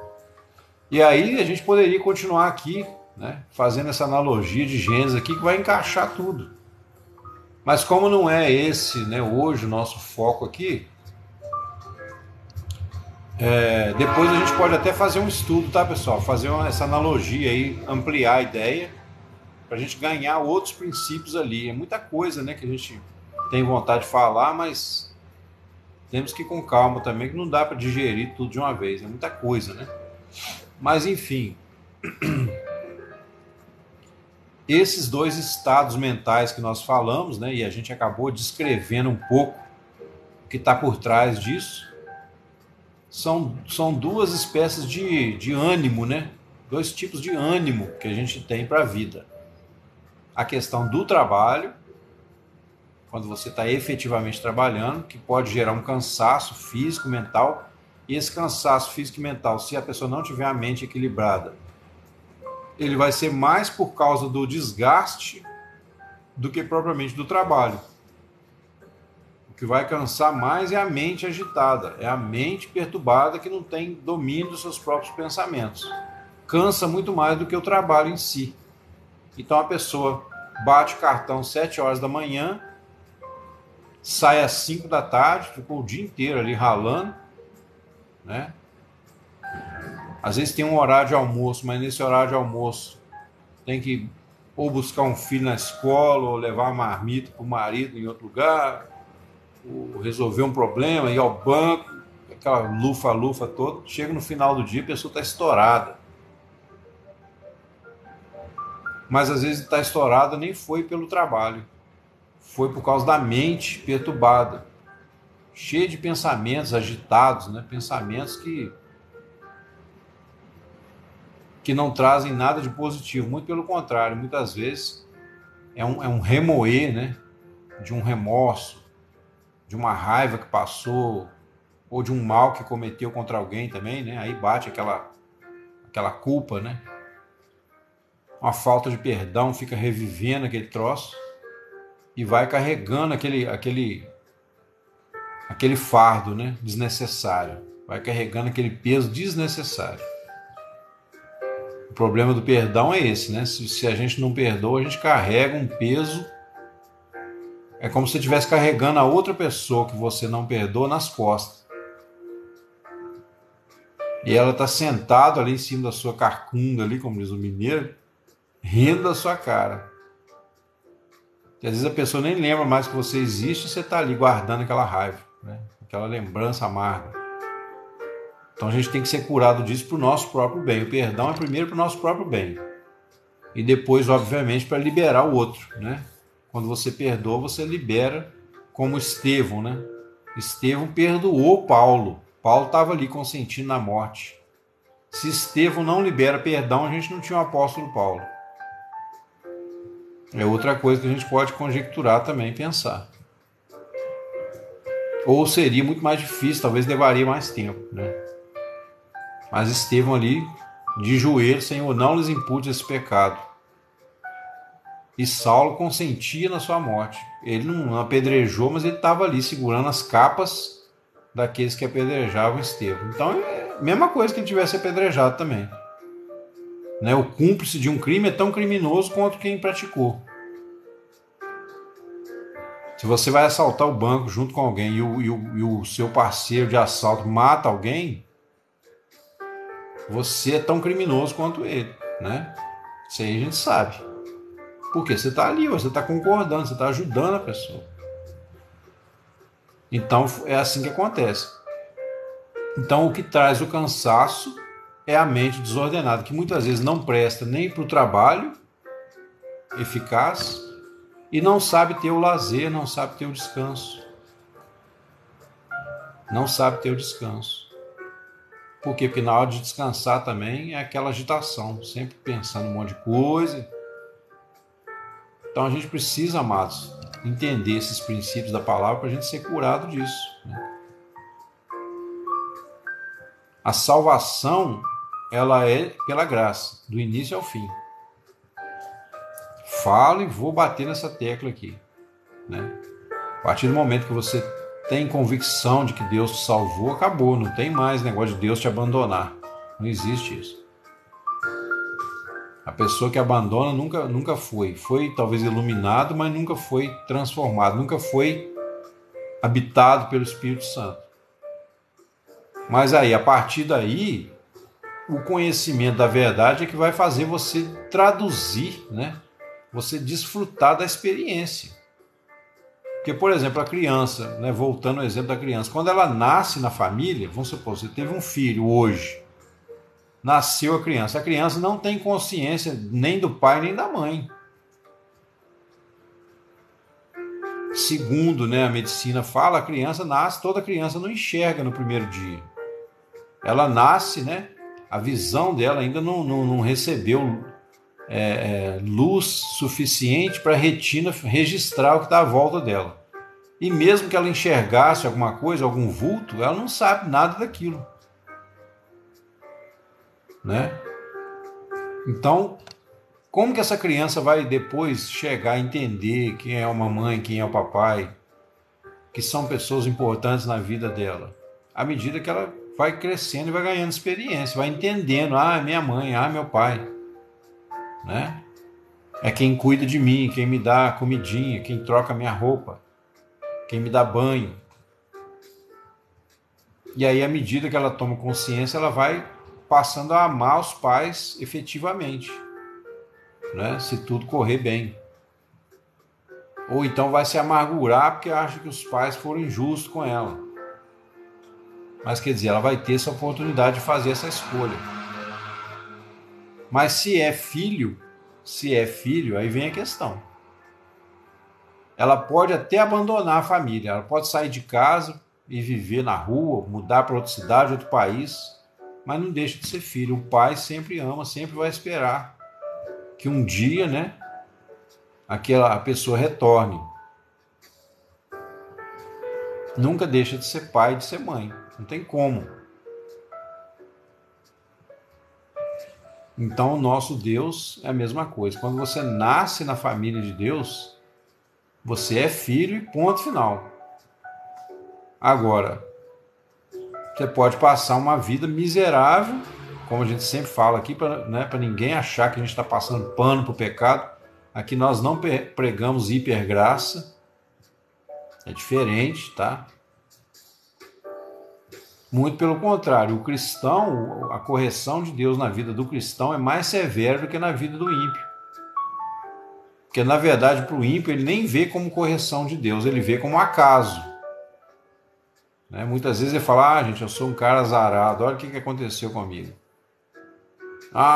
E aí a gente poderia continuar aqui, né, fazendo essa analogia de Gênesis aqui, que vai encaixar tudo. Mas como não é esse, né, hoje o nosso foco aqui, depois a gente pode até fazer um estudo, tá, pessoal? Fazer essa analogia aí, ampliar a ideia, para a gente ganhar outros princípios ali. É muita coisa, né, que a gente tem vontade de falar, mas temos que ir com calma também, que não dá para digerir tudo de uma vez, é muita coisa, né? Mas enfim, esses dois estados mentais que nós falamos, né, e a gente acabou descrevendo um pouco o que está por trás disso, são duas espécies de ânimo, né? Dois tipos de ânimo que a gente tem para a vida. A questão do trabalho, quando você está efetivamente trabalhando, que pode gerar um cansaço físico, mental, e esse cansaço físico e mental, se a pessoa não tiver a mente equilibrada, ele vai ser mais por causa do desgaste do que propriamente do trabalho. O que vai cansar mais é a mente agitada, é a mente perturbada que não tem domínio dos seus próprios pensamentos. Cansa muito mais do que o trabalho em si. Então a pessoa bate o cartão às 7 horas da manhã, sai às 5 da tarde, ficou o dia inteiro ali ralando, né? Às vezes tem um horário de almoço, mas nesse horário de almoço tem que ou buscar um filho na escola, ou levar uma marmita para o marido em outro lugar, ou resolver um problema, ir ao banco, aquela lufa-lufa toda. Chega no final do dia, a pessoa está estourada. Mas às vezes está estourada nem foi pelo trabalho, foi por causa da mente perturbada, cheia de pensamentos agitados, né? Pensamentos que não trazem nada de positivo, muito pelo contrário, muitas vezes é um remoer, né? De um remorso, de uma raiva que passou, ou de um mal que cometeu contra alguém também, né? Aí bate aquela culpa, né? Uma falta de perdão, fica revivendo aquele troço e vai carregando aquele fardo, né? Desnecessário, vai carregando aquele peso desnecessário. O problema do perdão é esse, né? Se a gente não perdoa, a gente carrega um peso. É como se você estivesse carregando a outra pessoa que você não perdoa nas costas. E ela está sentada ali em cima da sua carcunda, ali, como diz o mineiro, rindo da sua cara. E às vezes a pessoa nem lembra mais que você existe e você está ali guardando aquela raiva, né? Aquela lembrança amarga. Então a gente tem que ser curado disso para o nosso próprio bem. O perdão é primeiro para o nosso próprio bem. E depois, obviamente, para liberar o outro, né? Quando você perdoa, você libera, como Estevão, né? Estevão perdoou Paulo. Paulo estava ali consentindo na morte. Se Estevão não libera perdão, a gente não tinha o apóstolo Paulo. É outra coisa que a gente pode conjecturar também, pensar. Ou seria muito mais difícil, talvez levaria mais tempo, né? Mas Estevão ali, de joelho, Senhor, não lhes impute esse pecado. E Saulo consentia na sua morte. Ele não apedrejou, mas ele estava ali segurando as capas daqueles que apedrejavam Estevão. Então é a mesma coisa que ele tivesse apedrejado também. Né? O cúmplice de um crime é tão criminoso quanto quem praticou. Se você vai assaltar o banco junto com alguém e o seu parceiro de assalto mata alguém, você é tão criminoso quanto ele, né? Isso aí a gente sabe. Porque você está ali, você está concordando, você está ajudando a pessoa. Então é assim que acontece. Então o que traz o cansaço é a mente desordenada, que muitas vezes não presta nem para o trabalho eficaz e não sabe ter o lazer, não sabe ter o descanso. Não sabe ter o descanso. Por quê? Porque na hora de descansar também é aquela agitação, sempre pensando um monte de coisa. Então a gente precisa, amados, entender esses princípios da palavra para a gente ser curado disso, né? A salvação, ela é pela graça, do início ao fim. Falo e vou bater nessa tecla aqui, né? A partir do momento que você tem convicção de que Deus te salvou, acabou, não tem mais negócio de Deus te abandonar. Não existe isso. A pessoa que abandona nunca foi talvez iluminado, mas nunca foi transformado, nunca foi habitado pelo Espírito Santo. Mas aí, a partir daí, o conhecimento da verdade é que vai fazer você traduzir, né? Você desfrutar da experiência. Porque, por exemplo, a criança, né, voltando ao exemplo da criança, quando ela nasce na família, vamos supor, você teve um filho hoje, nasceu a criança não tem consciência nem do pai nem da mãe. Segundo, né, a medicina fala, a criança nasce, toda criança não enxerga no primeiro dia. Ela nasce, né, a visão dela ainda não recebeu luz suficiente para a retina registrar o que está à volta dela. E mesmo que ela enxergasse alguma coisa, algum vulto, ela não sabe nada daquilo, né? Então, como que essa criança vai depois chegar a entender quem é uma mãe, quem é o papai, que são pessoas importantes na vida dela? À medida que ela vai crescendo e vai ganhando experiência, vai entendendo, é minha mãe, meu pai, né? É quem cuida de mim, quem me dá comidinha, quem troca minha roupa, quem me dá banho. E aí, à medida que ela toma consciência, ela vai passando a amar os pais efetivamente, né? Se tudo correr bem. Ou então vai se amargurar porque acha que os pais foram injustos com ela. Mas quer dizer, ela vai ter essa oportunidade de fazer essa escolha. Mas se é filho, aí vem a questão. Ela pode até abandonar a família, ela pode sair de casa e viver na rua, mudar para outra cidade, outro país, mas não deixa de ser filho. O pai sempre ama, sempre vai esperar que um dia, né, a pessoa retorne. Nunca deixa de ser pai e de ser mãe, não tem como. Então o nosso Deus é a mesma coisa. Quando você nasce na família de Deus, você é filho e ponto final. Agora, você pode passar uma vida miserável, como a gente sempre fala aqui, para ninguém achar que a gente está passando pano para o pecado. Aqui nós não pregamos hipergraça, é diferente, tá? Muito pelo contrário, o cristão, a correção de Deus na vida do cristão é mais severa do que na vida do ímpio. Porque, na verdade, para o ímpio, ele nem vê como correção de Deus, ele vê como acaso. Né? Muitas vezes ele fala, gente, eu sou um cara azarado, olha o que aconteceu comigo.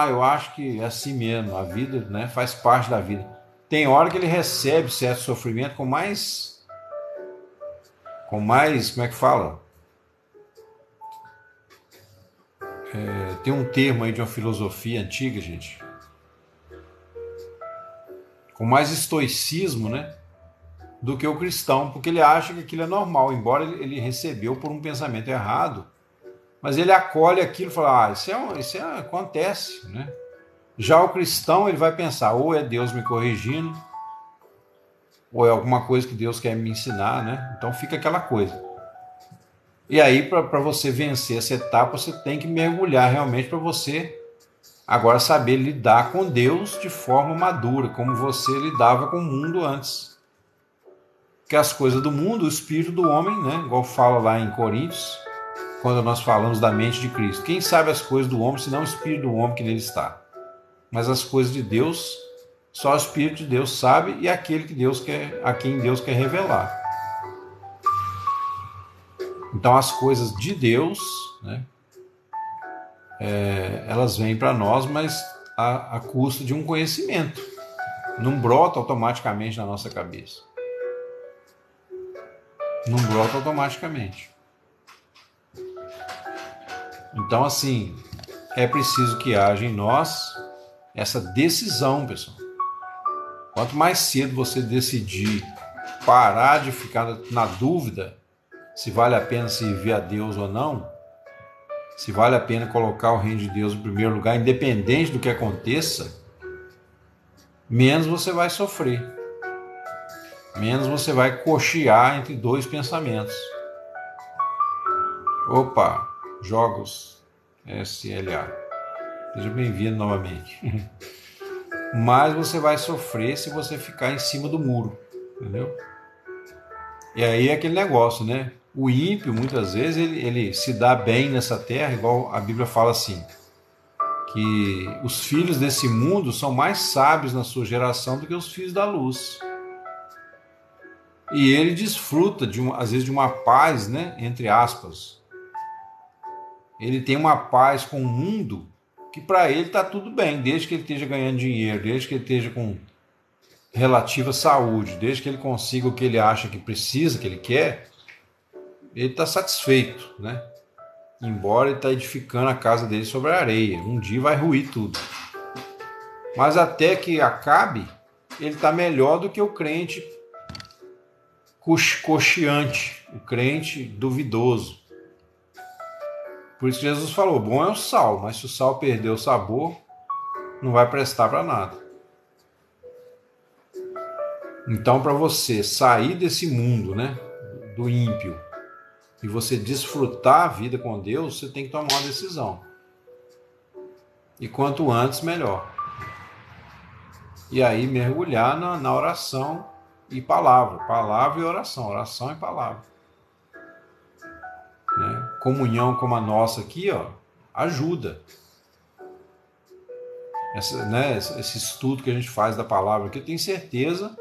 Eu acho que é assim mesmo, a vida, né, faz parte da vida. Tem hora que ele recebe certo sofrimento com mais, como é que fala? Tem um termo aí de uma filosofia antiga, gente, com mais estoicismo, né, do que o cristão, porque ele acha que aquilo é normal, embora ele recebeu por um pensamento errado, mas ele acolhe aquilo e fala, isso acontece, né? Já o cristão, ele vai pensar, ou é Deus me corrigindo, ou é alguma coisa que Deus quer me ensinar, né? Então fica aquela coisa. E aí, para você vencer essa etapa, você tem que mergulhar realmente para você agora saber lidar com Deus de forma madura, como você lidava com o mundo antes. Porque as coisas do mundo, o espírito do homem, né? Igual fala lá em Coríntios, quando nós falamos da mente de Cristo. Quem sabe as coisas do homem, senão o espírito do homem que nele está? Mas as coisas de Deus, só o Espírito de Deus sabe e aquele a quem Deus quer revelar. Então as coisas de Deus, né, elas vêm para nós, mas a custo de um conhecimento. Não brota automaticamente na nossa cabeça. Não brota automaticamente. Então, assim, é preciso que haja em nós essa decisão, pessoal. Quanto mais cedo você decidir parar de ficar na dúvida se vale a pena servir a Deus ou não, se vale a pena colocar o reino de Deus em primeiro lugar, independente do que aconteça, menos você vai sofrer. Menos você vai cochear entre dois pensamentos. Opa, Jogos SLA. Seja bem-vindo novamente. Mas você vai sofrer se você ficar em cima do muro, entendeu? E aí é aquele negócio, né? O ímpio, muitas vezes, ele se dá bem nessa terra, igual a Bíblia fala assim, que os filhos desse mundo são mais sábios na sua geração do que os filhos da luz. E ele desfruta, às vezes, de uma paz, né? Entre aspas. Ele tem uma paz com o mundo que para ele está tudo bem, desde que ele esteja ganhando dinheiro, desde que ele esteja com relativa saúde, desde que ele consiga o que ele acha que precisa, que ele quer, ele está satisfeito, né? Embora ele está edificando a casa dele sobre a areia. Um dia vai ruir tudo. Mas até que acabe, ele está melhor do que o crente coxiante, o crente duvidoso. Por isso que Jesus falou, bom é o sal, mas se o sal perder o sabor, não vai prestar para nada. Então, para você sair desse mundo, né, do ímpio, e você desfrutar a vida com Deus, você tem que tomar uma decisão. E quanto antes, melhor. E aí mergulhar na oração e palavra. Palavra e oração. Oração e palavra. Né? Comunhão como a nossa aqui, ó, ajuda. Esse estudo que a gente faz da palavra aqui, eu tenho certeza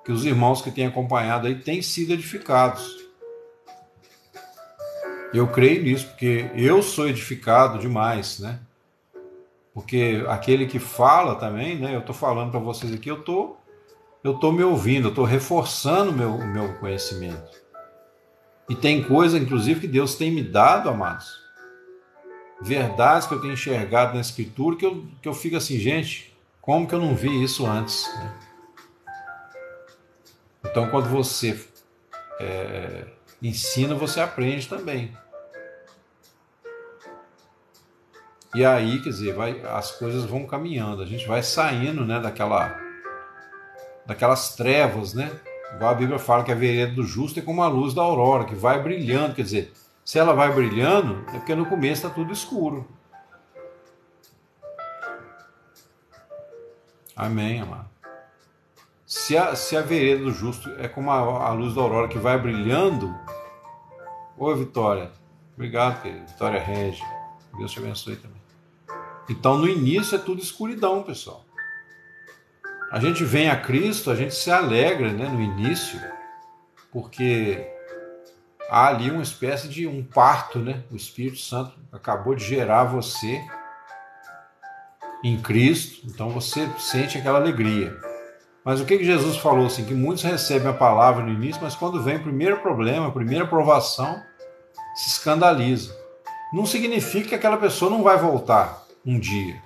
que os irmãos que têm acompanhado aí têm sido edificados. Eu creio nisso, porque eu sou edificado demais, né? Porque aquele que fala também, né? Eu estou falando para vocês aqui, eu tô me ouvindo, eu estou reforçando o meu conhecimento. E tem coisa, inclusive, que Deus tem me dado, amados. Verdades que eu tenho enxergado na Escritura, que eu fico assim, gente, como que eu não vi isso antes? Né? Então, quando você ensina, você aprende também. E aí, quer dizer, as coisas vão caminhando, a gente vai saindo, né, daquelas trevas, né? Igual a Bíblia fala que a vereda do justo é como a luz da aurora, que vai brilhando. Quer dizer, se ela vai brilhando, é porque no começo está tudo escuro. Amém, amado. Se a vereda do justo é como a luz da aurora que vai brilhando... Oi, Vitória. Obrigado, querido. Vitória Régia. Deus te abençoe também. Então, no início é tudo escuridão, pessoal. A gente vem a Cristo, a gente se alegra, né, no início, porque há ali uma espécie de um parto, né? O Espírito Santo acabou de gerar você em Cristo, então você sente aquela alegria. Mas o que Jesus falou? Assim, que muitos recebem a palavra no início, mas quando vem o primeiro problema, a primeira provação, se escandaliza. Não significa que aquela pessoa não vai voltar um dia.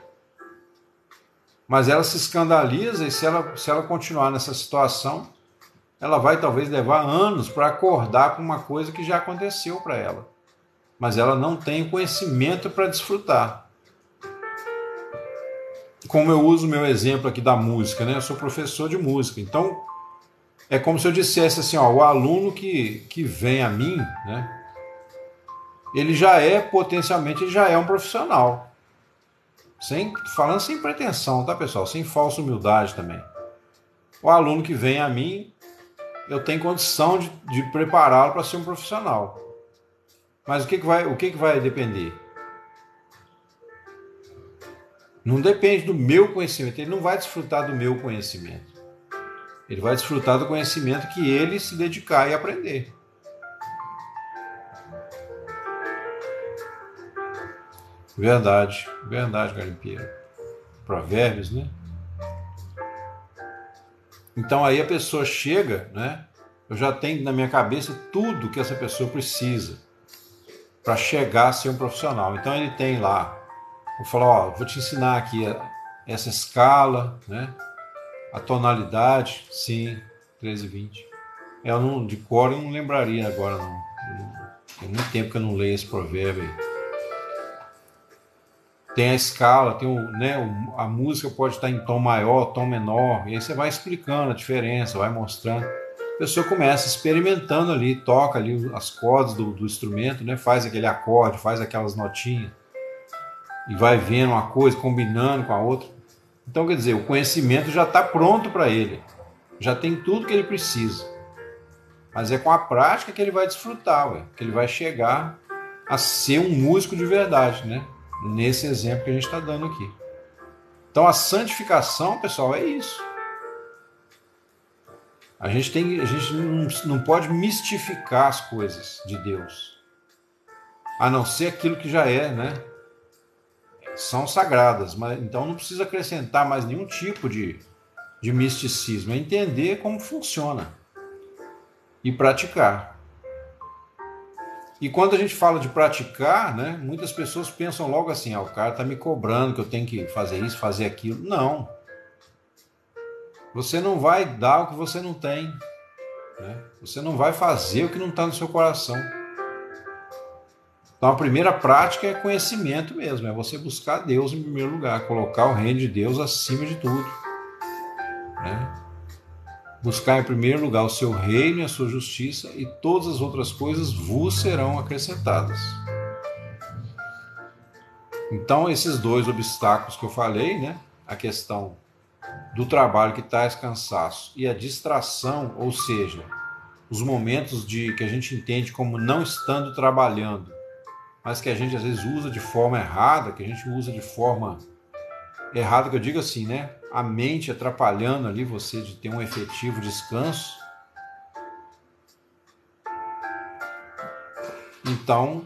Mas ela se escandaliza e se ela continuar nessa situação, ela vai talvez levar anos para acordar com uma coisa que já aconteceu para ela. Mas ela não tem conhecimento para desfrutar. Como eu uso o meu exemplo aqui da música, né? Eu sou professor de música, então é como se eu dissesse assim, ó, o aluno que vem a mim, né? Ele já é, potencialmente, ele já é um profissional. Falando sem pretensão, tá, pessoal? Sem falsa humildade também. O aluno que vem a mim, eu tenho condição de prepará-lo para ser um profissional. Mas o que vai depender? Não depende do meu conhecimento. Ele não vai desfrutar do meu conhecimento. Ele vai desfrutar do conhecimento que ele se dedicar e aprender. Verdade, garimpeiro. Provérbios, né? Então aí a pessoa chega, né? Eu já tenho na minha cabeça tudo que essa pessoa precisa para chegar a ser um profissional. Então ele tem lá, vou falar, ó, vou te ensinar aqui essa escala, né? A tonalidade, sim, 13 e 20. De cor eu não lembraria agora, não. Tem muito tempo que eu não leio esse provérbio aí. Tem a escala, a música pode estar em tom maior, tom menor, e aí você vai explicando a diferença, vai mostrando. A pessoa começa experimentando ali, toca ali as cordas do instrumento, né? Faz aquele acorde, faz aquelas notinhas, e vai vendo uma coisa, combinando com a outra. Então, quer dizer, o conhecimento já está pronto para ele, já tem tudo que ele precisa. Mas é com a prática que ele vai desfrutar, que ele vai chegar a ser um músico de verdade, né? Nesse exemplo que a gente está dando aqui. Então a santificação, pessoal, é isso. A gente não pode mistificar as coisas de Deus, a não ser aquilo que já é, né? São sagradas, mas então não precisa acrescentar mais nenhum tipo de misticismo, é entender como funciona e praticar. E quando a gente fala de praticar, né, muitas pessoas pensam logo assim, o cara está me cobrando que eu tenho que fazer isso, fazer aquilo. Não. Você não vai dar o que você não tem, né? Você não vai fazer o que não está no seu coração. Então a primeira prática é conhecimento mesmo, é você buscar Deus em primeiro lugar, colocar o reino de Deus acima de tudo, né? Buscar em primeiro lugar o seu reino e a sua justiça, e todas as outras coisas vos serão acrescentadas. Então esses dois obstáculos que eu falei, né? A questão do trabalho que traz cansaço e a distração, ou seja, os momentos que a gente entende como não estando trabalhando, mas que a gente às vezes usa de forma errada, que eu digo assim, né? A mente atrapalhando ali você de ter um efetivo descanso. Então,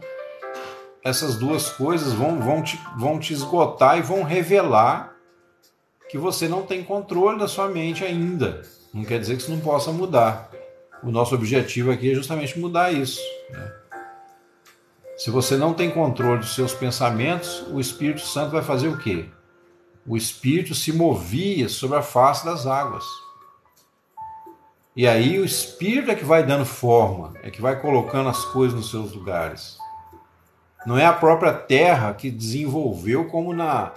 essas duas coisas vão te esgotar e vão revelar que você não tem controle da sua mente ainda. Não quer dizer que isso não possa mudar. O nosso objetivo aqui é justamente mudar isso, né? Se você não tem controle dos seus pensamentos, o Espírito Santo vai fazer o quê? O Espírito se movia sobre a face das águas. E aí o Espírito é que vai dando forma, é que vai colocando as coisas nos seus lugares. Não é a própria Terra que desenvolveu como na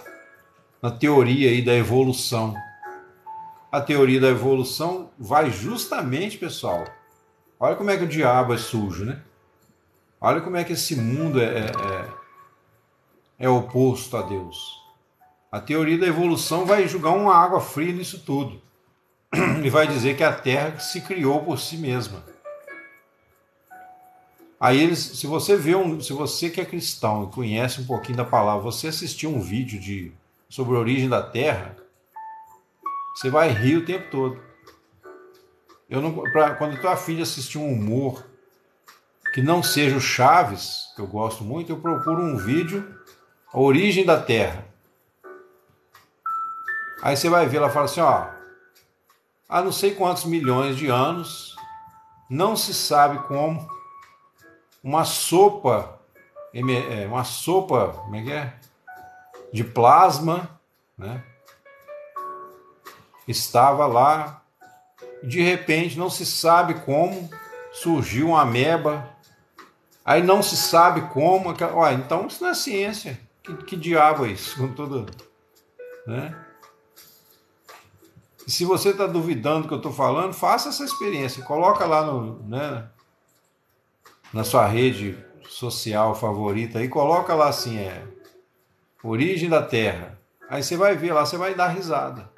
teoria aí da evolução. A teoria da evolução vai justamente, pessoal, olha como é que o diabo é sujo, né? Olha como é que esse mundo é oposto a Deus. A teoria da evolução vai jogar uma água fria nisso tudo. E vai dizer que a Terra se criou por si mesma. Aí se você que é cristão e conhece um pouquinho da palavra, você assistir um vídeo sobre a origem da Terra, você vai rir o tempo todo. Quando eu tô afim de assistir um humor que não seja o Chaves, que eu gosto muito, eu procuro um vídeo, a origem da Terra. Aí você vai ver, ela fala assim, há não sei quantos milhões de anos, não se sabe como uma sopa, como é que é? De plasma, né? Estava lá, e de repente, não se sabe como, surgiu uma ameba, aí não se sabe como, então isso não é ciência, que diabo é isso? Com tudo, né? E se você está duvidando do que eu estou falando, faça essa experiência, coloca lá na sua rede social favorita e coloca lá assim, origem da Terra. Aí você vai ver lá, você vai dar risada.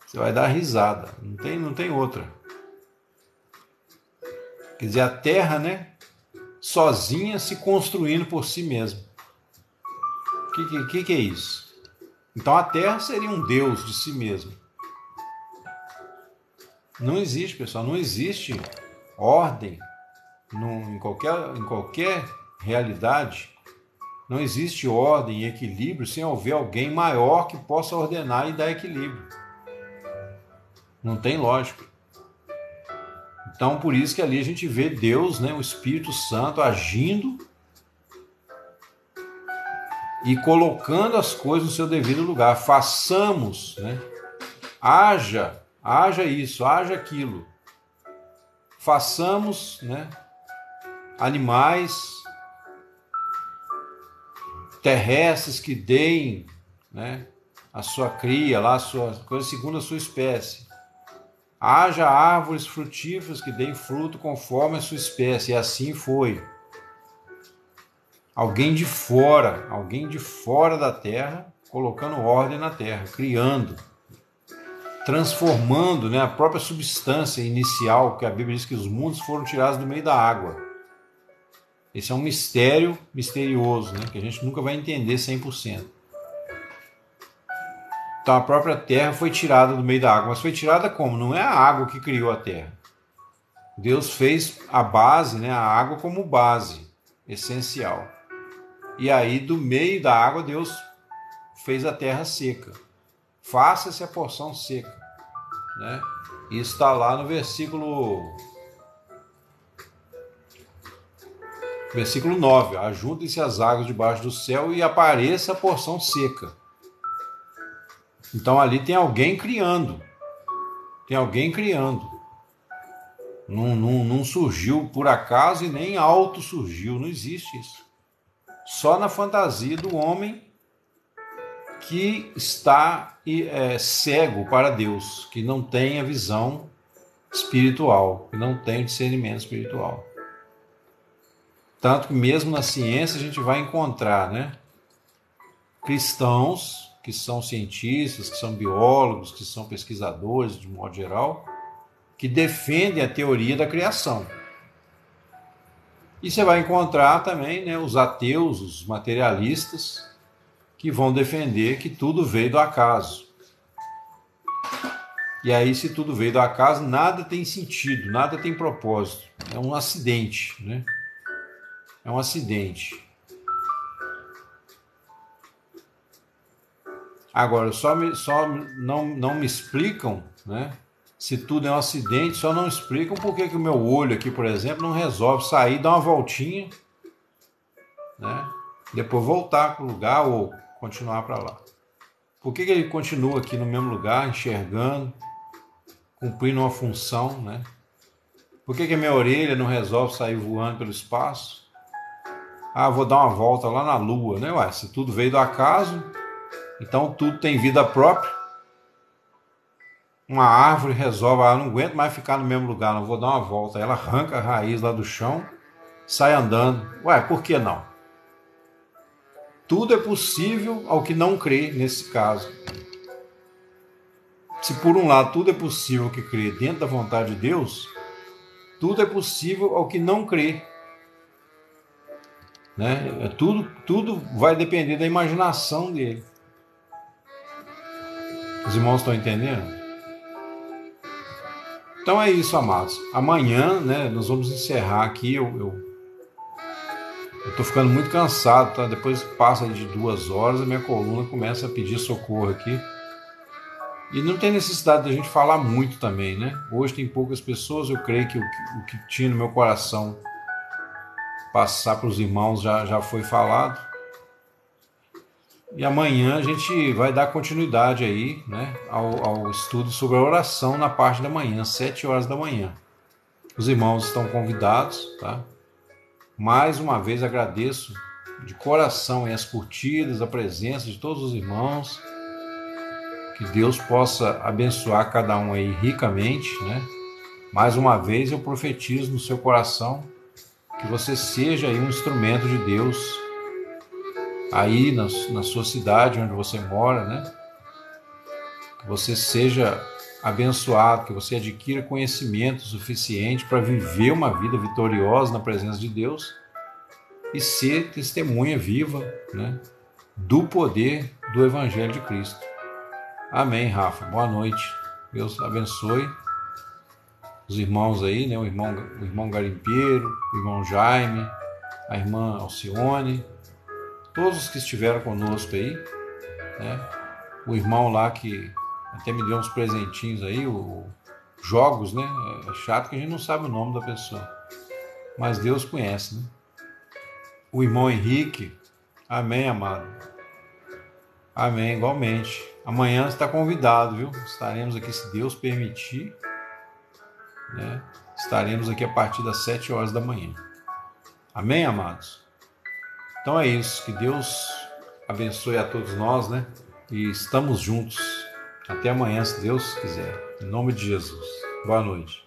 Você vai dar risada, não tem outra. Quer dizer, a Terra, né, sozinha se construindo por si mesma. O que é isso? Então a Terra seria um Deus de si mesmo. Não existe, pessoal, não existe ordem em qualquer realidade. Não existe ordem e equilíbrio sem haver alguém maior que possa ordenar e dar equilíbrio. Não tem lógica. Então, por isso que ali a gente vê Deus, né, o Espírito Santo, agindo e colocando as coisas no seu devido lugar. Façamos, né? Haja isso, haja aquilo. Façamos, né, animais terrestres que deem, né, a sua cria, lá, a sua coisa segundo a sua espécie. Haja árvores frutíferas que deem fruto conforme a sua espécie. E assim foi. Alguém de fora da terra, colocando ordem na terra, criando, transformando, né, a própria substância inicial, que a Bíblia diz que os mundos foram tirados do meio da água. Esse é um mistério misterioso, né, que a gente nunca vai entender 100%. Então a própria terra foi tirada do meio da água. Mas foi tirada como? Não é a água que criou a terra. Deus fez a base, né, a água como base essencial. E aí do meio da água Deus fez a terra seca. Faça-se a porção seca, né? Isso está lá no versículo 9. Ajuntem-se as águas debaixo do céu e apareça a porção seca. Então ali tem alguém criando. Tem alguém criando. Não surgiu por acaso e nem auto surgiu. Não existe isso. Só na fantasia do homem que está cego para Deus, que não tem a visão espiritual, que não tem o discernimento espiritual. Tanto que mesmo na ciência a gente vai encontrar, né, cristãos que são cientistas, que são biólogos, que são pesquisadores, de modo geral, que defendem a teoria da criação. E você vai encontrar também, né, os ateus, os materialistas, que vão defender que tudo veio do acaso. E aí, se tudo veio do acaso, nada tem sentido, nada tem propósito. É um acidente, né? É um acidente. Agora, só não me explicam, né? Se tudo é um acidente, só não explicam por que o meu olho aqui, por exemplo, não resolve sair, dar uma voltinha, né? Depois voltar para o lugar ou continuar para lá. Por que ele continua aqui no mesmo lugar, enxergando, cumprindo uma função, né? Por que a minha orelha não resolve sair voando pelo espaço? Ah, vou dar uma volta lá na Lua, né? Ué, se tudo veio do acaso, então tudo tem vida própria. Uma árvore resolve, não aguento mais ficar no mesmo lugar, não vou dar uma volta. Ela arranca a raiz lá do chão, sai andando. Ué, por que não? Tudo é possível ao que não crê nesse caso. Se por um lado tudo é possível ao que crê dentro da vontade de Deus, tudo é possível ao que não crê. Né? Tudo vai depender da imaginação dele. Os irmãos estão entendendo? Então é isso, amados. Amanhã, né, nós vamos encerrar aqui. Eu estou ficando muito cansado, tá? Depois passa de 2 horas, a minha coluna começa a pedir socorro aqui. E não tem necessidade de a gente falar muito também, né? Hoje tem poucas pessoas, eu creio que o que tinha no meu coração passar para os irmãos já foi falado. E amanhã a gente vai dar continuidade aí, né, ao estudo sobre a oração na parte da manhã, 7 horas da manhã. Os irmãos estão convidados, tá? Mais uma vez agradeço de coração as curtidas, a presença de todos os irmãos. Que Deus possa abençoar cada um aí ricamente, né? Mais uma vez eu profetizo no seu coração que você seja aí um instrumento de Deus aí na sua cidade onde você mora, né? Que você seja abençoado, que você adquira conhecimento suficiente para viver uma vida vitoriosa na presença de Deus e ser testemunha viva, né, do poder do Evangelho de Cristo. Amém, Rafa. Boa noite. Deus abençoe os irmãos aí, né? O irmão Garimpeiro, o irmão Jaime, a irmã Alcione, todos os que estiveram conosco aí, né? O irmão lá que até me deu uns presentinhos aí, jogos, né? É chato que a gente não sabe o nome da pessoa, mas Deus conhece, né? O irmão Henrique, amém, amado. Amém, igualmente. Amanhã você está convidado, viu? Estaremos aqui, se Deus permitir, né? Estaremos aqui a partir das 7 horas da manhã. Amém, amados? Então é isso. Que Deus abençoe a todos nós, né? E estamos juntos. Até amanhã, se Deus quiser. Em nome de Jesus. Boa noite.